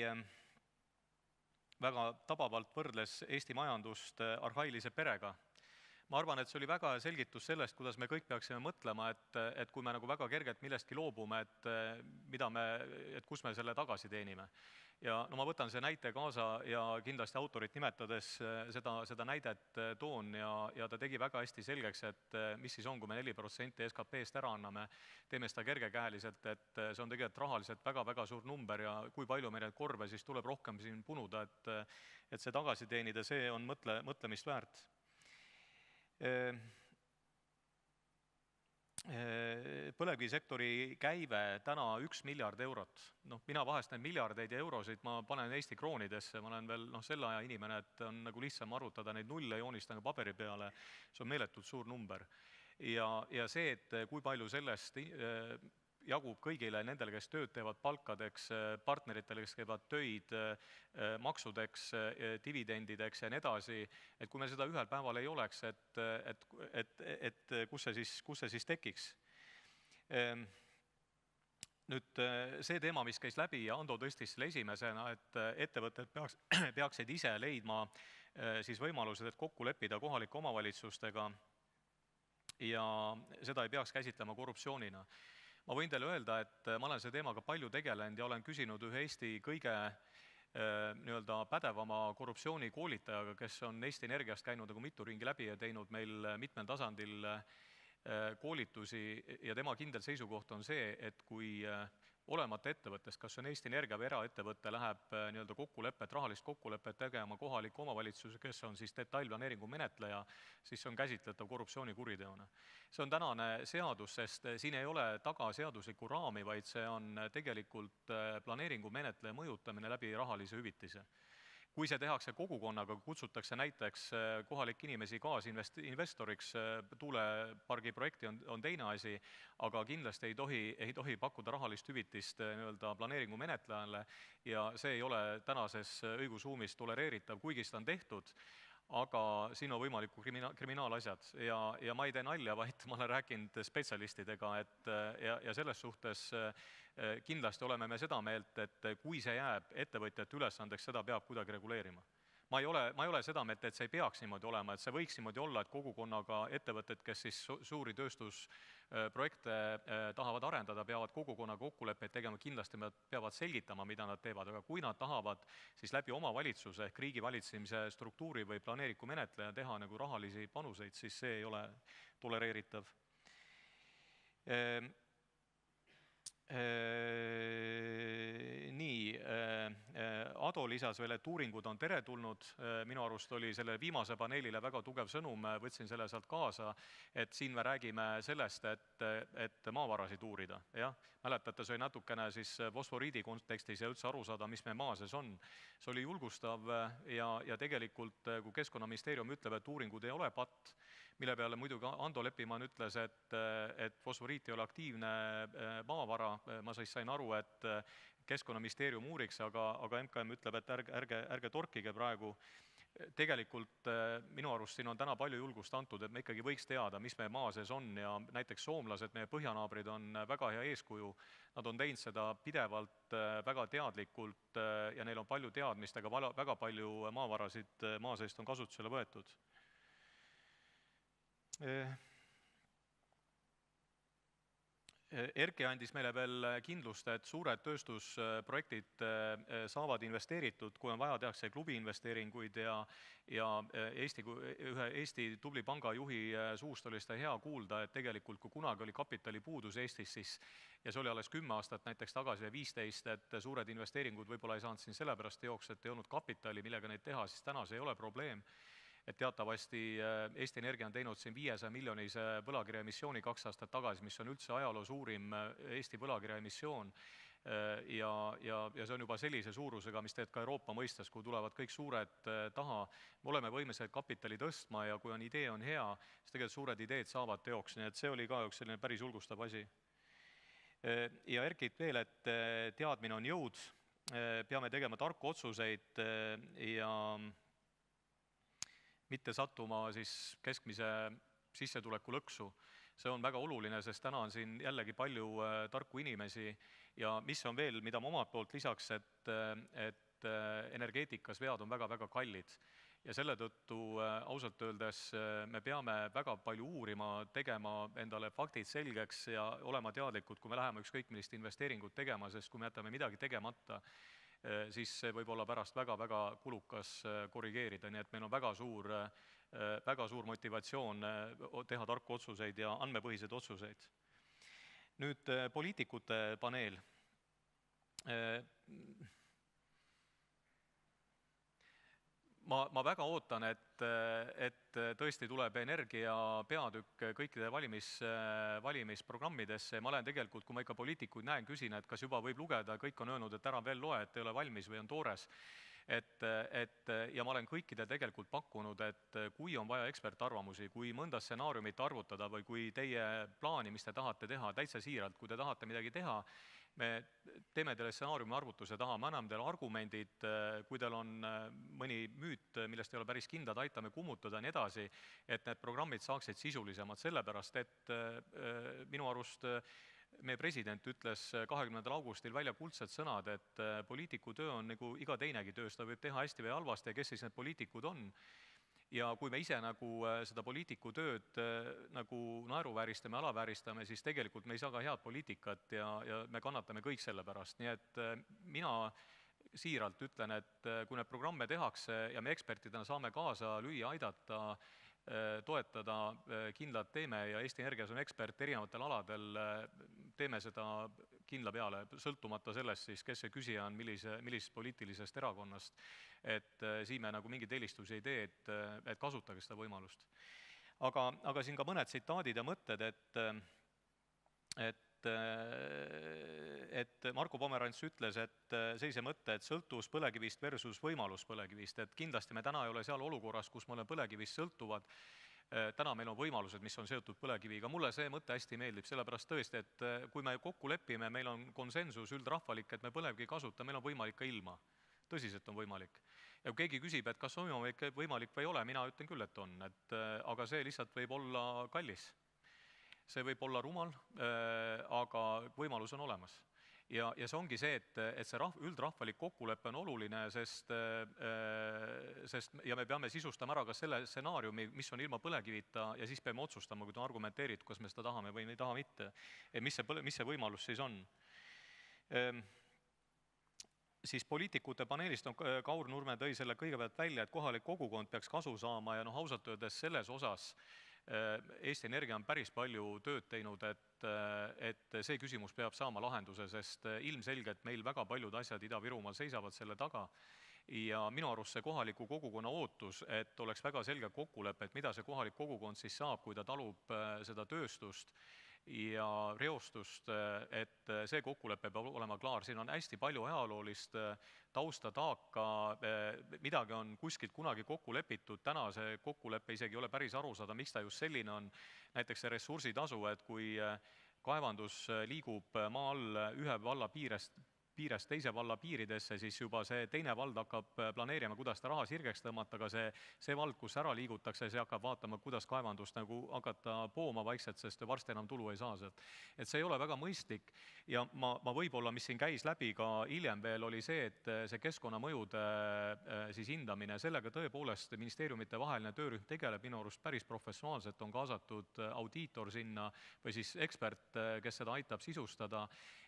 väga tabavalt võrdles Eesti majandust arhailise perega. Ma arvan, et see oli väga selgitus sellest, kuidas me kõik peaksime mõtlema, et kui me nagu väga kergelt millestki loobume, et kus me selle tagasi teenime. Ja ma võtan see näite kaasa ja kindlasti autorit nimetades seda näidet toon ja ta tegi väga hästi selgeks, et mis siis on, kui me 4% SKP-st ära anname, teeme seda kergekäeliselt, et see on tegelikult rahaliselt väga-väga suur number ja kui palju meil neid korve siis tuleb rohkem siin punuda, et see tagasi teenida, see on mõtlemist väärt. Põlevkivisektori käive täna 1 miljard eurot. Mina vahest neid miljardeid ja eurosid ma panen Eesti kroonidesse, ma olen veel selle aja inimene, et on nagu lihtsam arvutada neid nulle, joonistan ka paberi peale, see on meeletult suur number. Ja see, et kui palju sellest jagub kõigile nendele, kes tööd teevad, palkadeks, partneritele, kes käivad töid, maksudeks, dividendideks ja nii edasi, et kui meil seda ühel päeval ei oleks, et kus see siis tekiks. Nüüd see teema, mis käis läbi ja Ando tõstis selle esimesena, et ettevõtted peaksid ise leidma siis võimalused, et kokku leppida kohalike omavalitsustega ja seda ei peaks käsitlema korruptsioonina. Ma võin teile öelda, et ma olen selle teemaga palju tegelenud ja olen küsinud ühe Eesti kõige pädevama korruptsioonikoolitajaga, kes on Eesti Energiast käinud nagu mitu ringi läbi ja teinud meil mitmel tasandil koolitusi ja tema kindel seisukoht on see, et kui olemata ettevõttest, kas see on Eesti Energia või eraettevõte, läheb kokkulepet, rahalist kokkulepet tegema kohaliku omavalitsuse, kes on siis detailplaneeringu menetleja, siis see on käsitletav korruptsioonikuriteona. See on tänane seadus, sest siin ei ole taga seaduslikku raami, vaid see on tegelikult planeeringu menetleja mõjutamine läbi rahalise hüvitise. Kui see tehakse kogukonnaga, kutsutakse näiteks kohalikke inimesi kaasinvestoriks, tuulepargi projekti on teine asi, aga kindlasti ei tohi pakkuda rahalist hüvitist planeeringu menetlejale ja see ei ole tänases õigusruumis tolereeritav, kuigi seda on tehtud, aga siin on võimaliku kriminaalasjad ja ma ei tee nalja, vaid ma olen rääkinud spetsialistidega, ja selles suhtes kindlasti oleme me seda meelt, et kui see jääb ettevõtjate ülesandeks, seda peab kuidagi reguleerima. Ma ei ole seda meelt, et see ei peaks niimoodi olema, et see võiks niimoodi olla, et kogukonnaga ettevõtted, kes siis suuri tööstusprojekte tahavad arendada, peavad kogukonnaga kokkuleppeid tegema, kindlasti nad peavad selgitama, mida nad teevad, aga kui nad tahavad siis läbi omavalitsuse ehk riigivalitsemise struktuuri või planeeriku menetleja teha nagu rahalisi panuseid, siis see ei ole tolereeritav. Nii, Ado lisas veel, et uuringud on teretulnud, minu arust oli selle viimase paneelile väga tugev sõnum, võtsin selle sealt kaasa, et siin me räägime sellest, et maavarasid uurida, jah, mäletate, see oli natukene siis fosforiidi kontekstis ja üldse aru saada, mis meie maa sees on. See oli julgustav ja tegelikult, kui Keskkonnaministeerium ütleb, et uuringud ei ole patt, mille peale muidugi Ando Leppimann ütles, et fosforiit ei ole aktiivne maavara, ma siis sain aru, et Keskkonnaministeerium uuriks, aga MKM ütleb, et ärge torkige praegu. Tegelikult minu arust siin on täna palju julgust antud, et me ikkagi võiks teada, mis meie maa sees on ja näiteks soomlased, meie põhjanaabrid on väga hea eeskuju, nad on teinud seda pidevalt, väga teadlikult ja neil on palju teadmist, aga väga palju maavarasid maa seest on kasutusele võetud. Erki andis meile veel kindlust, et suured tööstusprojektid saavad investeeritud, kui on vaja, tehakse klubi investeeringuid ja ühe Eesti tubli panga juhi suust oli seda hea kuulda, et tegelikult kui kunagi oli kapitali puudus Eestis, siis ja see oli alles 10 aastat näiteks tagasi ja 15, et suured investeeringud võib-olla ei saanud siin sellepärast teoks, et ei olnud kapitali, millega neid teha, siis täna see ei ole probleem. Et teatavasti Eesti Energia on teinud siin 500 miljonise võlakirja emissiooni 2 aastat tagasi, mis on üldse ajaloo suurim Eesti võlakirja emissioon ja see on juba sellise suurusega, mis teed ka Euroopa mõistes, kui tulevad kõik suured taha, me oleme võimelised kapitali tõstma ja kui on idee on hea, siis tegelikult suured ideed saavad teoks, nii et see oli ka üks selline päris julgustav asi. Ja Erkit veel, et teadmine on jõud, peame tegema tarku otsuseid ja mitte sattuma siis keskmise sissetuleku lõksu. See on väga oluline, sest täna on siin jällegi palju tarku inimesi ja mis on veel, mida ma omalt poolt lisaks, et energeetikas vead on väga-väga kallid ja selle tõttu ausalt öeldes me peame väga palju uurima, tegema endale faktid selgeks ja olema teadlikud, kui me läheme ükskõik millist investeeringut tegema, sest kui me jätame midagi tegemata, siis see võib olla pärast väga-väga kulukas korrigeerida, nii et meil on väga suur motivatsioon teha tarku otsuseid ja andmepõhiseid otsuseid. Nüüd poliitikute paneel. Ma väga ootan, et tõesti tuleb energia peatükk kõikide valimisprogrammidesse. Ma olen tegelikult, kui ma ikka poliitikuid näen, küsin, et kas juba võib lugeda, kõik on öelnud, et ära veel loe, et ei ole valmis või on toores. ja ma olen kõikidel tegelikult pakkunud, et kui on vaja ekspertarvamusi, kui mõnda stsenaariumit arvutada või kui teie plaani, mis te tahate teha, täitsa siiralt, kui te tahate midagi teha, me teeme teile stsenaariumi arvutuse taha, me anname teile argumendid, kui teil on mõni müüt, millest ei ole päris kindlad, aitame kummutada ja nii edasi, et need programmid saaksid sisulisemad, sellepärast et minu arust meie president ütles 20. augustil välja kuldsed sõnad, et poliitiku töö on nagu iga teinegi töö, seda võib teha hästi või halvasti ja kes siis need poliitikud on. Ja kui me ise nagu seda poliitiku tööd nagu naeruvääristame, alavääristame, siis tegelikult me ei saa ka head poliitikat ja me kannatame kõik selle pärast. Nii et mina siiralt ütlen, et kui need programme tehakse ja me ekspertidena saame kaasa lüüa, aidata, toetada, kindlad teeme ja Eesti Energias on ekspert erinevatel aladel, teeme seda kindla peale, sõltumata sellest siis, kes see küsija on, millisest poliitilisest erakonnast, et siin me nagu mingeid eelistusi ei tee, et kasutage seda võimalust. Aga siin ka mõned tsitaadid ja mõtted, et Marko Pomerants ütles, et sellise mõtte, et sõltuvus põlevkivist versus võimalus põlevkivist, et kindlasti me täna ei ole seal olukorras, kus me oleme põlevkivist sõltuvad, täna meil on võimalused, mis on seotud põlevkiviga. Mulle see mõte hästi meeldib, sellepärast tõesti, et kui me kokku lepime, meil on konsensus üldrahvalik, et me põlevkivi kasutame, meil on võimalik ka ilma. Tõsiselt on võimalik. Ja kui keegi küsib, et kas on võimalik või ei ole, mina ütlen küll, et on. Aga see lihtsalt võib olla kallis. See võib olla rumal, aga võimalus on olemas. Ja see ongi see, et see üldrahvalik kokkulepe on oluline, sest ja me peame sisustama ära ka selle stsenaariumi, mis on ilma põlevkivita ja siis peame otsustama, kui ta on argumenteeritud, kas me seda tahame või ei taha mitte. Mis see võimalus siis on? Siis poliitikute paneelist on Kaur Nurme tõi selle kõigepealt välja, et kohalik kogukond peaks kasu saama ja ausalt öeldes selles osas Eesti Energia on päris palju tööd teinud, et see küsimus peab saama lahenduse, sest ilmselgelt meil väga paljud asjad Ida-Virumaal seisavad selle taga ja minu arust see kohaliku kogukonna ootus, et oleks väga selge kokkulepe, et mida see kohalik kogukond siis saab, kui ta talub seda tööstust ja reostust, et see kokkulepe peab olema klaar. Siin on hästi palju ajaloolist tausta, taaka, midagi on kuskilt kunagi kokku lepitud, täna see kokkulepe isegi ei ole päris aru saada, miks ta just selline on. Näiteks see ressursitasu, et kui kaevandus liigub maa all ühe valla piirest teise valla piiridesse, siis juba see teine vald hakkab planeerima, kuidas ta raha sirgeks tõmmata, aga see vald, kus ära liigutakse, see hakkab vaatama, kuidas kaevandust nagu hakata pooma vaikselt, sest varsti enam tulu ei saa sealt. Et see ei ole väga mõistlik ja ma võib-olla, mis siin käis läbi ka hiljem veel, oli see, et see keskkonnamõjude siis hindamine, sellega tõepoolest ministeeriumite vaheline töörühm tegeleb minu arust päris professionaalselt, on kaasatud audiitor sinna või siis ekspert, kes seda aitab sisustada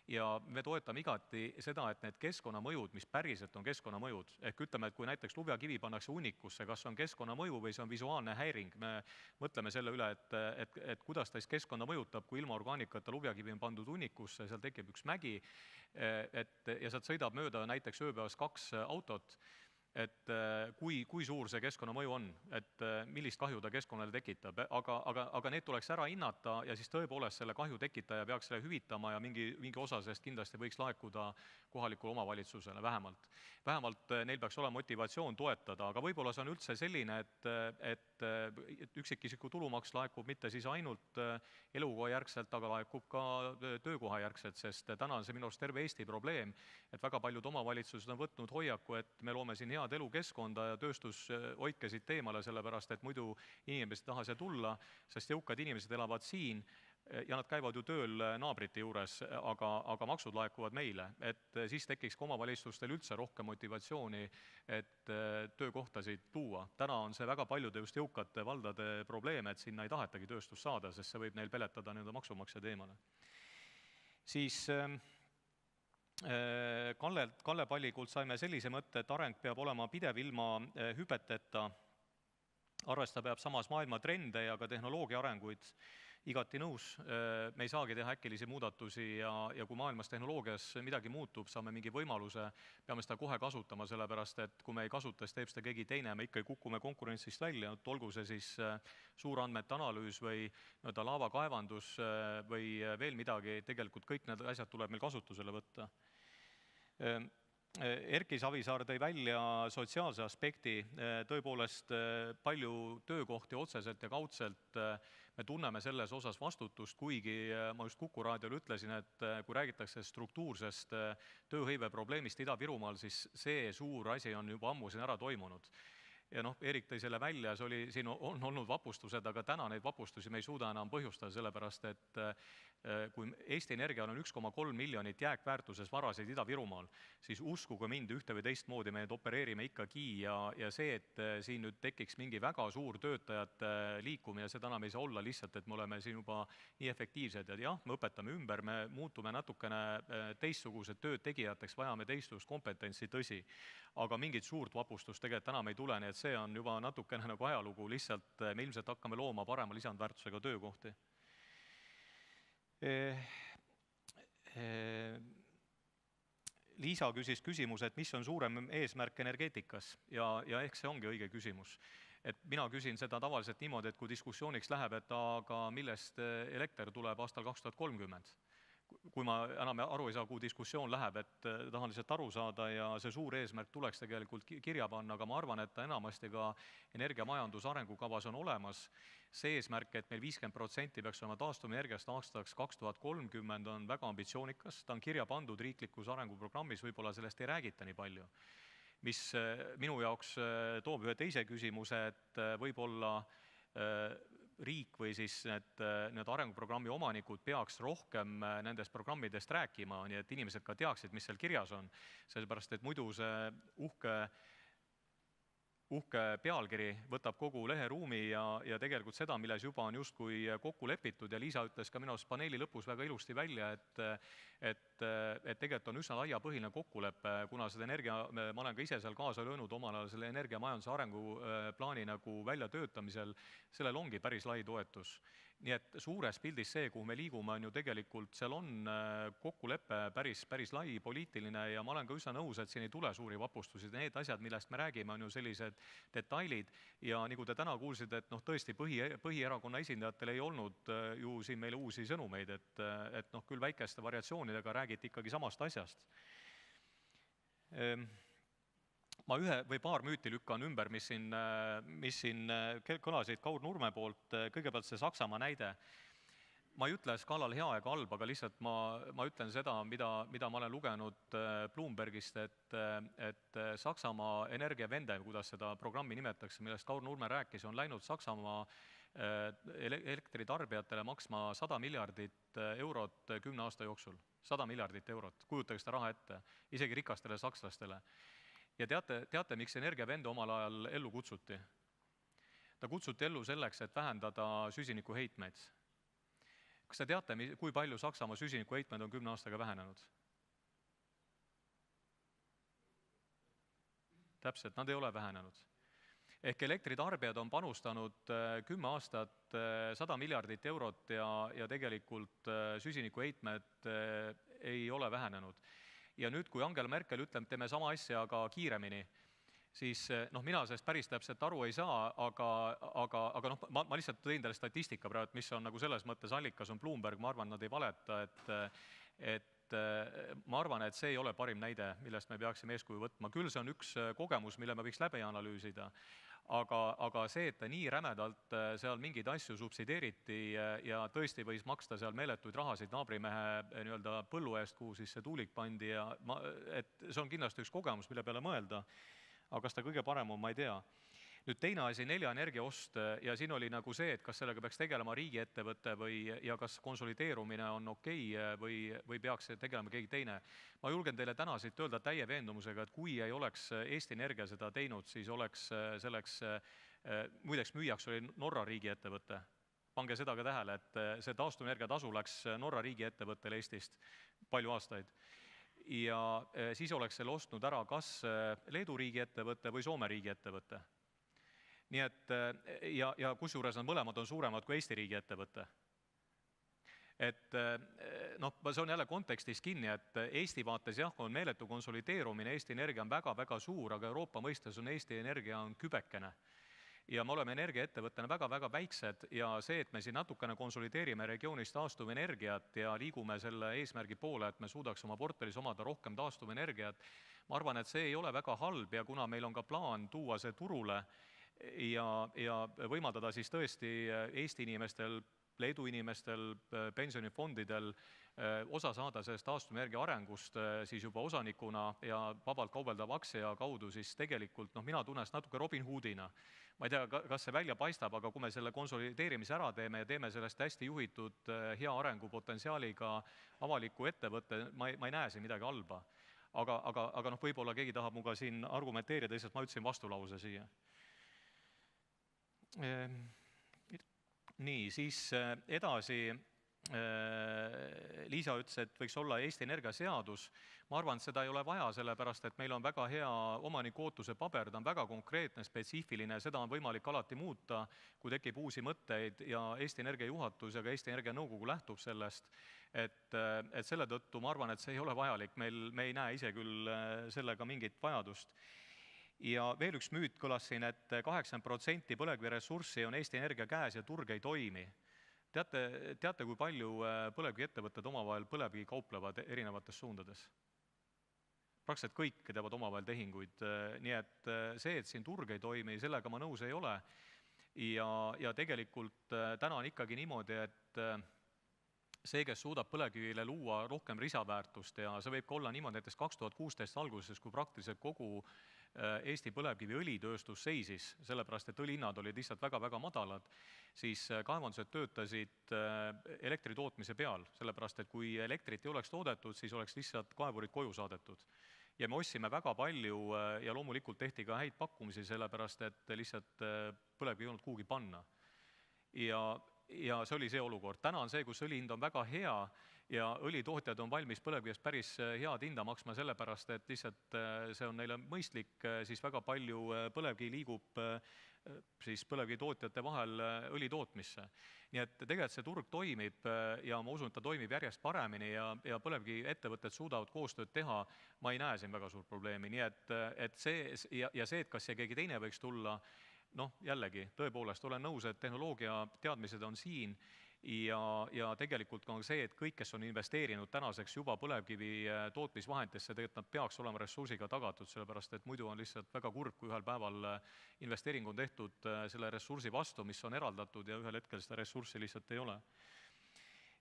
ja me toetame igati seda, et need keskkonnamõjud, mis päriselt on keskkonnamõjud, ehk ütleme, et kui näiteks lubjakivi pannakse hunnikusse, kas on keskkonnamõju või see on visuaalne häiring, me mõtleme selle üle, et kuidas ta siis keskkonna mõjutab, kui ilma orgaanikata lubjakivi on pandud hunnikusse, seal tekib üks mägi ja sealt sõidab mööda näiteks ööpäevas 2 autot, et kui suur see keskkonnamõju on, et millist kahju ta keskkonnale tekitab, aga need tuleks ära hinnata ja siis tõepoolest selle kahju tekitaja peaks selle hüvitama ja mingi osa sellest kindlasti võiks laekuda kohalikule omavalitsusele vähemalt. Vähemalt neil peaks olema motivatsioon toetada, aga võib-olla see on üldse selline, et üksikisiku tulumaks laekub mitte siis ainult elukoha järgselt, aga laekub ka töökoha järgselt, sest täna on see minu arust terve Eesti probleem, et väga paljud omavalitsused on võtnud hoiaku, et me loome siin head elukeskkonda ja tööstus hoidke siit eemale, sellepärast et muidu inimesed ei taha siia tulla, sest jõukad inimesed elavad siin ja nad käivad ju tööl naabrite juures, aga maksud laekuvad meile, et siis tekiks ka omavalitsustel üldse rohkem motivatsiooni, et töökohtasid tuua. Täna on see väga paljude just jõukate valdade probleem, et sinna ei tahetagi tööstust saada, sest see võib neil peletada nii-öelda maksumaksjad eemale. Siis Kalle Pallikult saime sellise mõtte, et areng peab olema pidev ilma hüpeteta, arvestada peab samas maailma trende ja ka tehnoloogia arenguid, igati nõus, me ei saagi teha äkilisi muudatusi ja kui maailmas tehnoloogias midagi muutub, saame mingi võimaluse, peame seda kohe kasutama, sellepärast et kui me ei kasuta, siis teeb seda keegi teine, me ikka kukume konkurentsist välja, olgu see siis suurandmete analüüs või laavakaevandus või veel midagi, tegelikult kõik need asjad tuleb meil kasutusele võtta. Erki Savisaar tõi välja sotsiaalse aspekti, tõepoolest palju töökohti otseselt ja kaudselt me tunneme selles osas vastutust, kuigi ma just Kuku raadiole ütlesin, et kui räägitakse struktuursest tööhõive probleemist Ida-Virumaal, siis see suur asi on juba ammu siin ära toimunud. Ja Erik tõi selle välja, siin on olnud vapustused, aga täna neid vapustusi me ei suuda enam põhjustada, sellepärast et kui Eesti Energial on 1,3 miljonit jääkväärtuses varasid Ida-Virumaal, siis uskuge mind, ühte või teistmoodi me need opereerime ikkagi ja see, et siin nüüd tekiks mingi väga suur töötajate liikumine, seda enam ei saa olla lihtsalt, et me oleme siin juba nii efektiivsed ja jah, me õpetame ümber, me muutume natukene teistsugused tööd tegijateks, vajame teistsugust kompetentsi, tõsi, aga mingit suurt vapustust tegelikult enam ei tule, nii et see on juba natukene nagu ajalugu, lihtsalt me ilmselt hakkame looma parema lisandväärtusega töökohti. Liisa küsis küsimuse, et mis on suurem eesmärk energeetikas ja ehk see ongi õige küsimus. Et mina küsin seda tavaliselt niimoodi, et kui diskussiooniks läheb, et aga millest elekter tuleb aastal 2030, kui ma enam aru ei saa, kuhu diskussioon läheb, et tahan lihtsalt aru saada ja see suur eesmärk tuleks tegelikult kirja panna, aga ma arvan, et ta enamasti ka energiamajanduse arengukavas on olemas. See eesmärk, et meil 50% peaks olema taastuvenergiast aastaks 2030 on väga ambitsioonikas, ta on kirja pandud riiklikus arenguprogrammis, võib-olla sellest ei räägita nii palju. Mis minu jaoks toob ühe teise küsimuse, et võib-olla riik või siis need arenguprogrammi omanikud peaks rohkem nendest programmidest rääkima, nii et inimesed ka teaksid, mis seal kirjas on, sellepärast et muidu see uhke pealkiri võtab kogu leheruumi ja tegelikult seda, milles juba on justkui kokku lepitud ja Liisa ütles ka minu arust paneeli lõpus väga ilusti välja, et tegelikult on üsna laiapõhine kokkulepe, kuna seda ma olen ka ise seal kaasa löönud omal ajal selle energiamajanduse arenguplaani nagu väljatöötamisel, sellel ongi päris lai toetus. Nii et suures pildis see, kuhu me liigume, on ju tegelikult, seal on kokkulepe päris lai poliitiline ja ma olen ka üsna nõus, et siin ei tule suuri vapustusi. Need asjad, millest me räägime, on ju sellised detailid ja nagu te täna kuulsite, et tõesti põhierakonna esindajatel ei olnud ju siin meile uusi sõnumeid, et küll väikeste variatsioonidega räägiti ikkagi samast asjast. Ma ühe või paar müüti lükkan ümber, mis siin kõlasid Kaur Nurme poolt, kõigepealt see Saksamaa näide. Ma ei ütle skaalal hea ega halb, aga lihtsalt ma ütlen seda, mida ma olen lugenud Bloombergist, et Saksamaa energiavende, kuidas seda programmi nimetatakse, millest Kaur Nurme rääkis, on läinud Saksamaa elektritarbijatele maksma 100 miljardit eurot 10 aasta jooksul. 100 miljardit eurot, kujutage seda raha ette, isegi rikastele sakslastele. Ja teate, miks energiavende omal ajal ellu kutsuti? Ta kutsuti ellu selleks, et vähendada süsinikuheitmeid. Kas te teate, kui palju Saksamaa süsinikuheitmed on 10 aastaga vähenenud? Täpselt, nad ei ole vähenenud. Ehk elektritarbijad on panustanud 10 aastat 100 miljardit eurot ja tegelikult süsinikuheitmed ei ole vähenenud. Ja nüüd, kui Angela Merkel ütleb, teeme sama asja, aga kiiremini, siis mina sellest päris täpselt aru ei saa, aga ma lihtsalt tõin teile statistika praegu, mis on nagu selles mõttes allikas on Bloomberg, ma arvan, nad ei valeta, et ma arvan, et see ei ole parim näide, millest me peaksime eeskuju võtma. Küll see on üks kogemus, mille me võiks läbi analüüsida, aga see, et nii rämedalt seal mingeid asju subsideeriti ja tõesti võis maksta seal meeletuid rahasid naabrimehe nii-öelda põllu eest, kuhu siis see tuulik pandi et see on kindlasti üks kogemus, mille peale mõelda, aga kas ta kõige parem on, ma ei tea. Nüüd teine asi, 4 energiaost ja siin oli nagu see, et kas sellega peaks tegelema riigiettevõte ja kas konsolideerumine on okei või peaks tegelema keegi teine. Ma julgen teile täna siit öelda täie veendumusega, et kui ei oleks Eesti Energia seda teinud, siis oleks selleks, muideks müüjaks oli Norra riigiettevõte. Pange seda ka tähele, et see taastuvenergia tasu läks Norra riigiettevõttele Eestist palju aastaid. Ja siis oleks selle ostnud ära kas Leedu riigiettevõte või Soome riigiettevõte. Nii et, ja kusjuures nad mõlemad on suuremad kui Eesti riigiettevõte. Et see on jälle kontekstis kinni, et Eesti vaates jah, on meeletu konsolideerumine, Eesti Energia on väga-väga suur, aga Euroopa mõistes on Eesti Energia on kübekene. ja me oleme energiaettevõttena väga-väga väiksed ja see, et me siin natukene konsolideerime regioonis taastuvenergiat ja liigume selle eesmärgi poole, et me suudaks oma portfellis omada rohkem taastuvenergiat, ma arvan, et see ei ole väga halb ja kuna meil on ka plaan tuua see turule ja võimaldada siis tõesti Eesti inimestel, Leedu inimestel, pensionifondidel osa saada sellest taastuvenergia arengust siis juba osanikuna ja vabalt kaubeldava aktsia kaudu, siis tegelikult mina tunnen seda natuke Robin Hoodina. Ma ei tea, kas see välja paistab, aga kui me selle konsolideerimise ära teeme ja teeme sellest hästi juhitud hea arengupotentsiaaliga avaliku ettevõtte, ma ei näe siin midagi halba. Aga võib-olla keegi tahab muga siin argumenteerida, lihtsalt ma ütlesin vastulause siia. Nii, siis edasi Liisa ütles, et võiks olla Eesti Energia seadus. Ma arvan, et seda ei ole vaja, sellepärast et meil on väga hea omaniku ootuse paber, ta on väga konkreetne, spetsiifiline, seda on võimalik alati muuta, kui tekib uusi mõtteid ja Eesti Energia juhatus ja ka Eesti Energia nõukogu lähtub sellest, et selle tõttu ma arvan, et see ei ole vajalik, me ei näe ise küll sellega mingit vajadust. Ja veel üks müüt kõlas siin, et 80% põlevkiviressurssi on Eesti Energia käes ja turg ei toimi. Teate, kui palju põlevkiviettevõtted omavahel põlevkivi kauplevad erinevates suundades? Praktiliselt kõik teevad omavahel tehinguid, nii et see, et siin turg ei toimi, sellega ma nõus ei ole. Ja tegelikult täna on ikkagi niimoodi, et see, kes suudab põlevkivile luua rohkem lisaväärtust ja see võib ka olla niimoodi, näiteks 2016 alguses, kui praktiliselt kogu Eesti põlevkivi õlitööstus seisis, sellepärast et õlihinnad olid lihtsalt väga-väga madalad, siis kaevandused töötasid elektri tootmise peal, sellepärast et kui elektrit ei oleks toodetud, siis oleks lihtsalt kaevurid koju saadetud. Ja me ostsime väga palju ja loomulikult tehti ka häid pakkumisi, sellepärast et lihtsalt põlevkivi ei olnud kuhugi panna. Ja see oli see olukord. Täna on see, kus õlihind on väga hea ja õlitootjad on valmis põlevkivist päris head hinda maksma sellepärast, et lihtsalt see on neile mõistlik, siis väga palju põlevkivi liigub siis põlevkivitootjate vahel õlitootmisse. Nii et tegelikult see turg toimib ja ma usun, et ta toimib järjest paremini ja põlevkiviettevõtted suudavad koostööd teha, ma ei näe siin väga suurt probleemi. Nii et see, et kas see keegi teine võiks tulla, jällegi, tõepoolest olen nõus, et tehnoloogia teadmised on siin ja tegelikult on see, et kõik, kes on investeerinud tänaseks juba põlevkivi tootmisvahendisse, tegelikult nad peaks olema ressursiga tagatud, sellepärast et muidu on lihtsalt väga kurb, kui ühel päeval investeering on tehtud selle ressursi vastu, mis on eraldatud ja ühel hetkel seda ressurssi lihtsalt ei ole.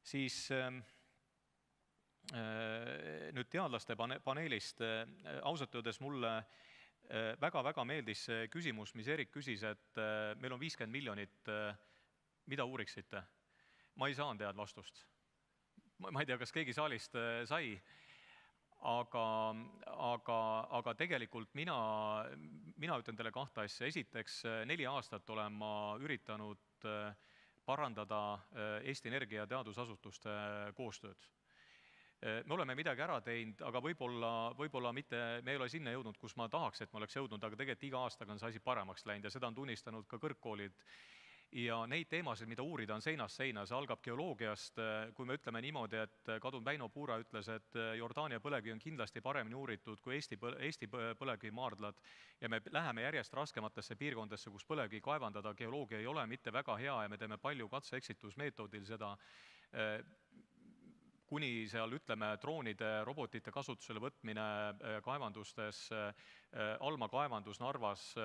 Siis nüüd teadlaste paneelist ausalt öeldes mulle väga-väga meeldis see küsimus, mis Erik küsis, et meil on 50 miljonit, mida uuriksite? Ma ei saanud head vastust. Ma ei tea, kas keegi saalist sai, aga tegelikult mina ütlen teile kahte asja. Esiteks, 4 aastat olen ma üritanud parandada Eesti Energia teadusasutuste koostööd. Me oleme midagi ära teinud, aga võib-olla mitte, me ei ole sinna jõudnud, kus ma tahaks, et me oleks jõudnud, aga tegelikult iga aastaga on see asi paremaks läinud ja seda on tunnistanud ka kõrgkoolid. Ja neid teemasid, mida uurida, on seinast seina, see algab geoloogiast, kui me ütleme niimoodi, et kadunud Väino Puura ütles, et Jordaania põlevkivi on kindlasti paremini uuritud kui Eesti põlevkivimaardlad ja me läheme järjest raskematesse piirkondadesse, kus põlevkivi kaevandada, geoloogia ei ole mitte väga hea ja me teeme palju katse-eksitusmeetodil seda kuni seal, ütleme, droonide, robotite kasutusele võtmine kaevandustes, Alma kaevandus Narvas,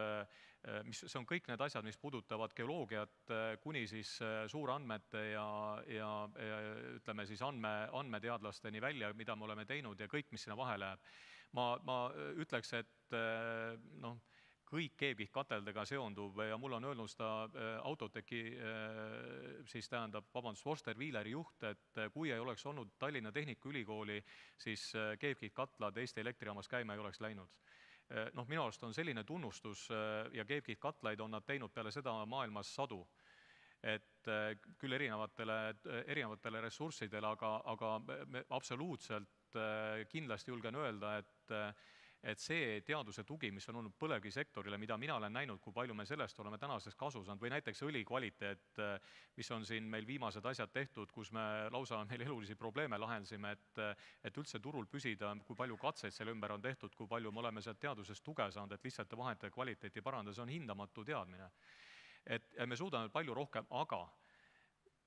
see on kõik need asjad, mis puudutavad geoloogiat, kuni siis suurandmete ja ütleme siis andmeteadlasteni välja, mida me oleme teinud ja kõik, mis sinna vahele läheb. Ma ütleks, et kõik keevkihtkateldega seonduv ja mul on öelnud seda Autotechi, siis tähendab, Forster Wheeleri juht, et kui ei oleks olnud Tallinna Tehnikaülikooli, siis keevkihtkatlaid Eesti elektrijaamas käima ei oleks läinud. Minu arust on selline tunnustus ja keevkihtkatlaid on nad teinud peale seda maailmas sadu. Et küll erinevatele ressurssidele, aga absoluutselt kindlasti julgen öelda, et see teaduse tugi, mis on olnud põlevkivisektorile, mida mina olen näinud, kui palju me sellest oleme tänaseks kasu saanud, või näiteks õli kvaliteet, mis on siin meil viimased asjad tehtud, kus me lausa meil elulisi probleeme lahendasime, et üldse turul püsida, kui palju katseid selle ümber on tehtud, kui palju me oleme sealt teadusest tuge saanud, et lihtsalt vahendite kvaliteeti parandada, see on hindamatu teadmine. et me suudame palju rohkem, aga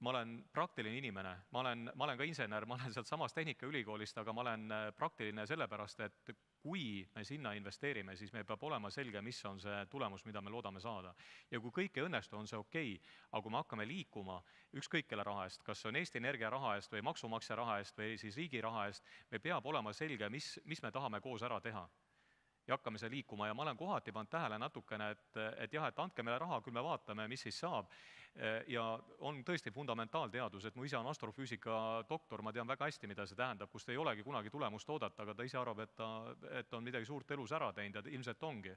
ma olen praktiline inimene, ma olen ka insener, ma olen sealt samast Tehnikaülikoolist, aga ma olen praktiline sellepärast, et kui me sinna investeerime, siis meil peab olema selge, mis on see tulemus, mida me loodame saada. Ja kui kõik ei õnnestu, on see okei, aga kui me hakkame liikuma ükskõik kelle raha eest, kas on Eesti Energia raha eest või maksumaksja raha eest või siis riigi raha eest, me peab olema selge, mis me tahame koos ära teha. Ja hakkame see liikuma ja ma olen kohati pannud tähele natukene, et jah, et andke meile raha, küll me vaatame, mis siis saab. Ja on tõesti fundamentaalteadus, et mu isa on astrofüüsika doktor, ma tean väga hästi, mida see tähendab, kus ei olegi kunagi tulemust oodata, aga ta ise arvab, et on midagi suurt elus ära teinud ja ilmselt ongi.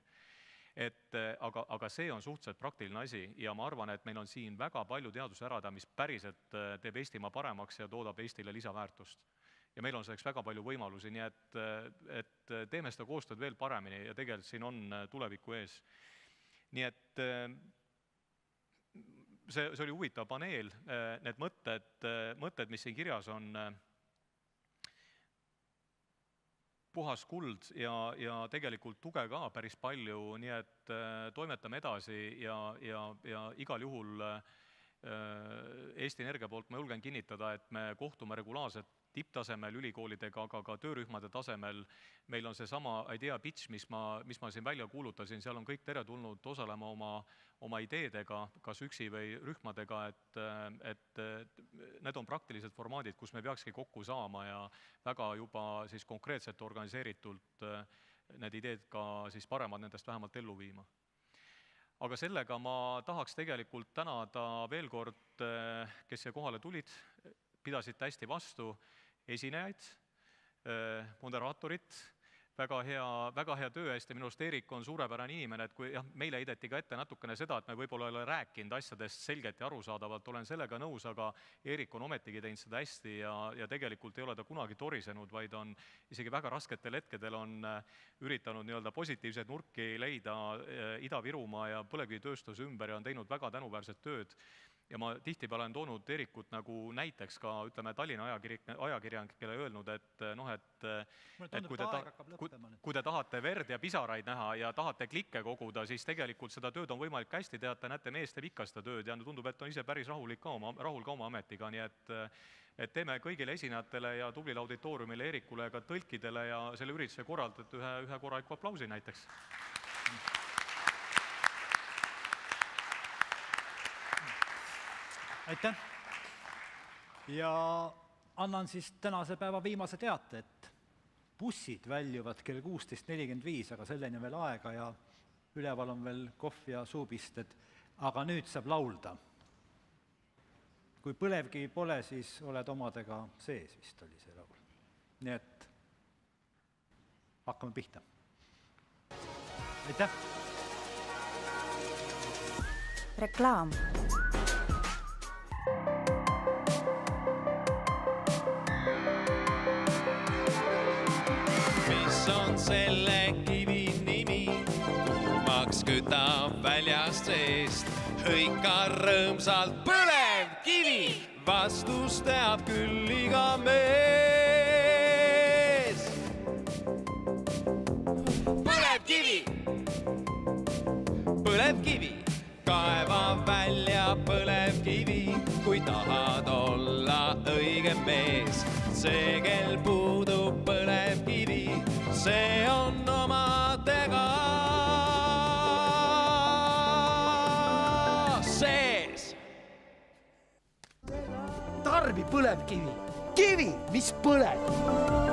Aga see on suhteliselt praktiline asi ja ma arvan, et meil on siin väga palju teaduse ärada, mis päriselt teeb Eestimaa paremaks ja toodab Eestile lisaväärtust. Ja meil on selleks väga palju võimalusi, nii et teeme seda koostööd veel paremini ja tegelikult siin on tuleviku ees. Nii et see oli huvitav paneel, need mõtted, mis siin kirjas on, puhas kuld ja tegelikult tuge ka päris palju, nii et toimetame edasi ja igal juhul Eesti Energia poolt ma julgen kinnitada, et me kohtume regulaarselt tipptasemel ülikoolidega, aga ka töörühmade tasemel. Meil on see sama idea pitch, mis ma siin välja kuulutasin, seal on kõik teretulnud osalema oma ideedega, kas üksi või rühmadega, et need on praktilised formaadid, kus me peakski kokku saama ja väga juba siis konkreetselt organiseeritult need ideed ka siis paremad nendest vähemalt ellu viima. Aga sellega ma tahaks tegelikult tänada veel kord, kes siia kohale tulid, pidasite hästi vastu, esinejaid, moderaatorit, väga hea töö eest ja minu arust Eerik on suurepärane inimene, et kui meile heideti ka ette natukene seda, et me võib-olla ei ole rääkinud asjadest selgelt ja arusaadavalt, olen sellega nõus, aga Eerik on ometigi teinud seda hästi ja tegelikult ei ole ta kunagi torisenud, vaid on isegi väga rasketel hetkedel on üritanud nii-öelda positiivseid nurki leida Ida-Virumaa ja põlevkivitööstuse ümber ja on teinud väga tänuväärset tööd. Ja ma tihtipeale olen toonud Eerikut nagu näiteks ka, ütleme, Tallinna ajakirjanikele öelnud, et kui te tahate verd ja pisaraid näha ja tahate klikke koguda, siis tegelikult seda tööd on võimalik hästi teha, näete, mees teeb ikka seda tööd ja tundub, et on ise päris rahul ka oma ametiga, nii et teeme kõigile esinejatele ja tublile auditooriumile, Eerikule ja ka tõlkidele ja selle ürituse korraldajate ühe korraliku aplausi näiteks. Aitäh! Ja annan siis tänase päeva viimase teate, et bussid väljuvad kell 16.45, aga selleni on veel aega ja üleval on veel kohv ja suupisted, aga nüüd saab laulda. Kui põlevkivi pole, siis oled omadega sees, vist oli see laul. Nii et hakkame pihta. Aitäh! Reklaam. On selle kivi nimi, kuumaks kütab väljast seest, hõika rõõmsalt põlevkivi, vastus teab küll iga mees. Põlevkivi, kaeva välja põlevkivi, kui tahad olla õige mees. See, kel puudub põlevkivi, see on omadega sees. Tarbi põlevkivi, kivi, mis põleb.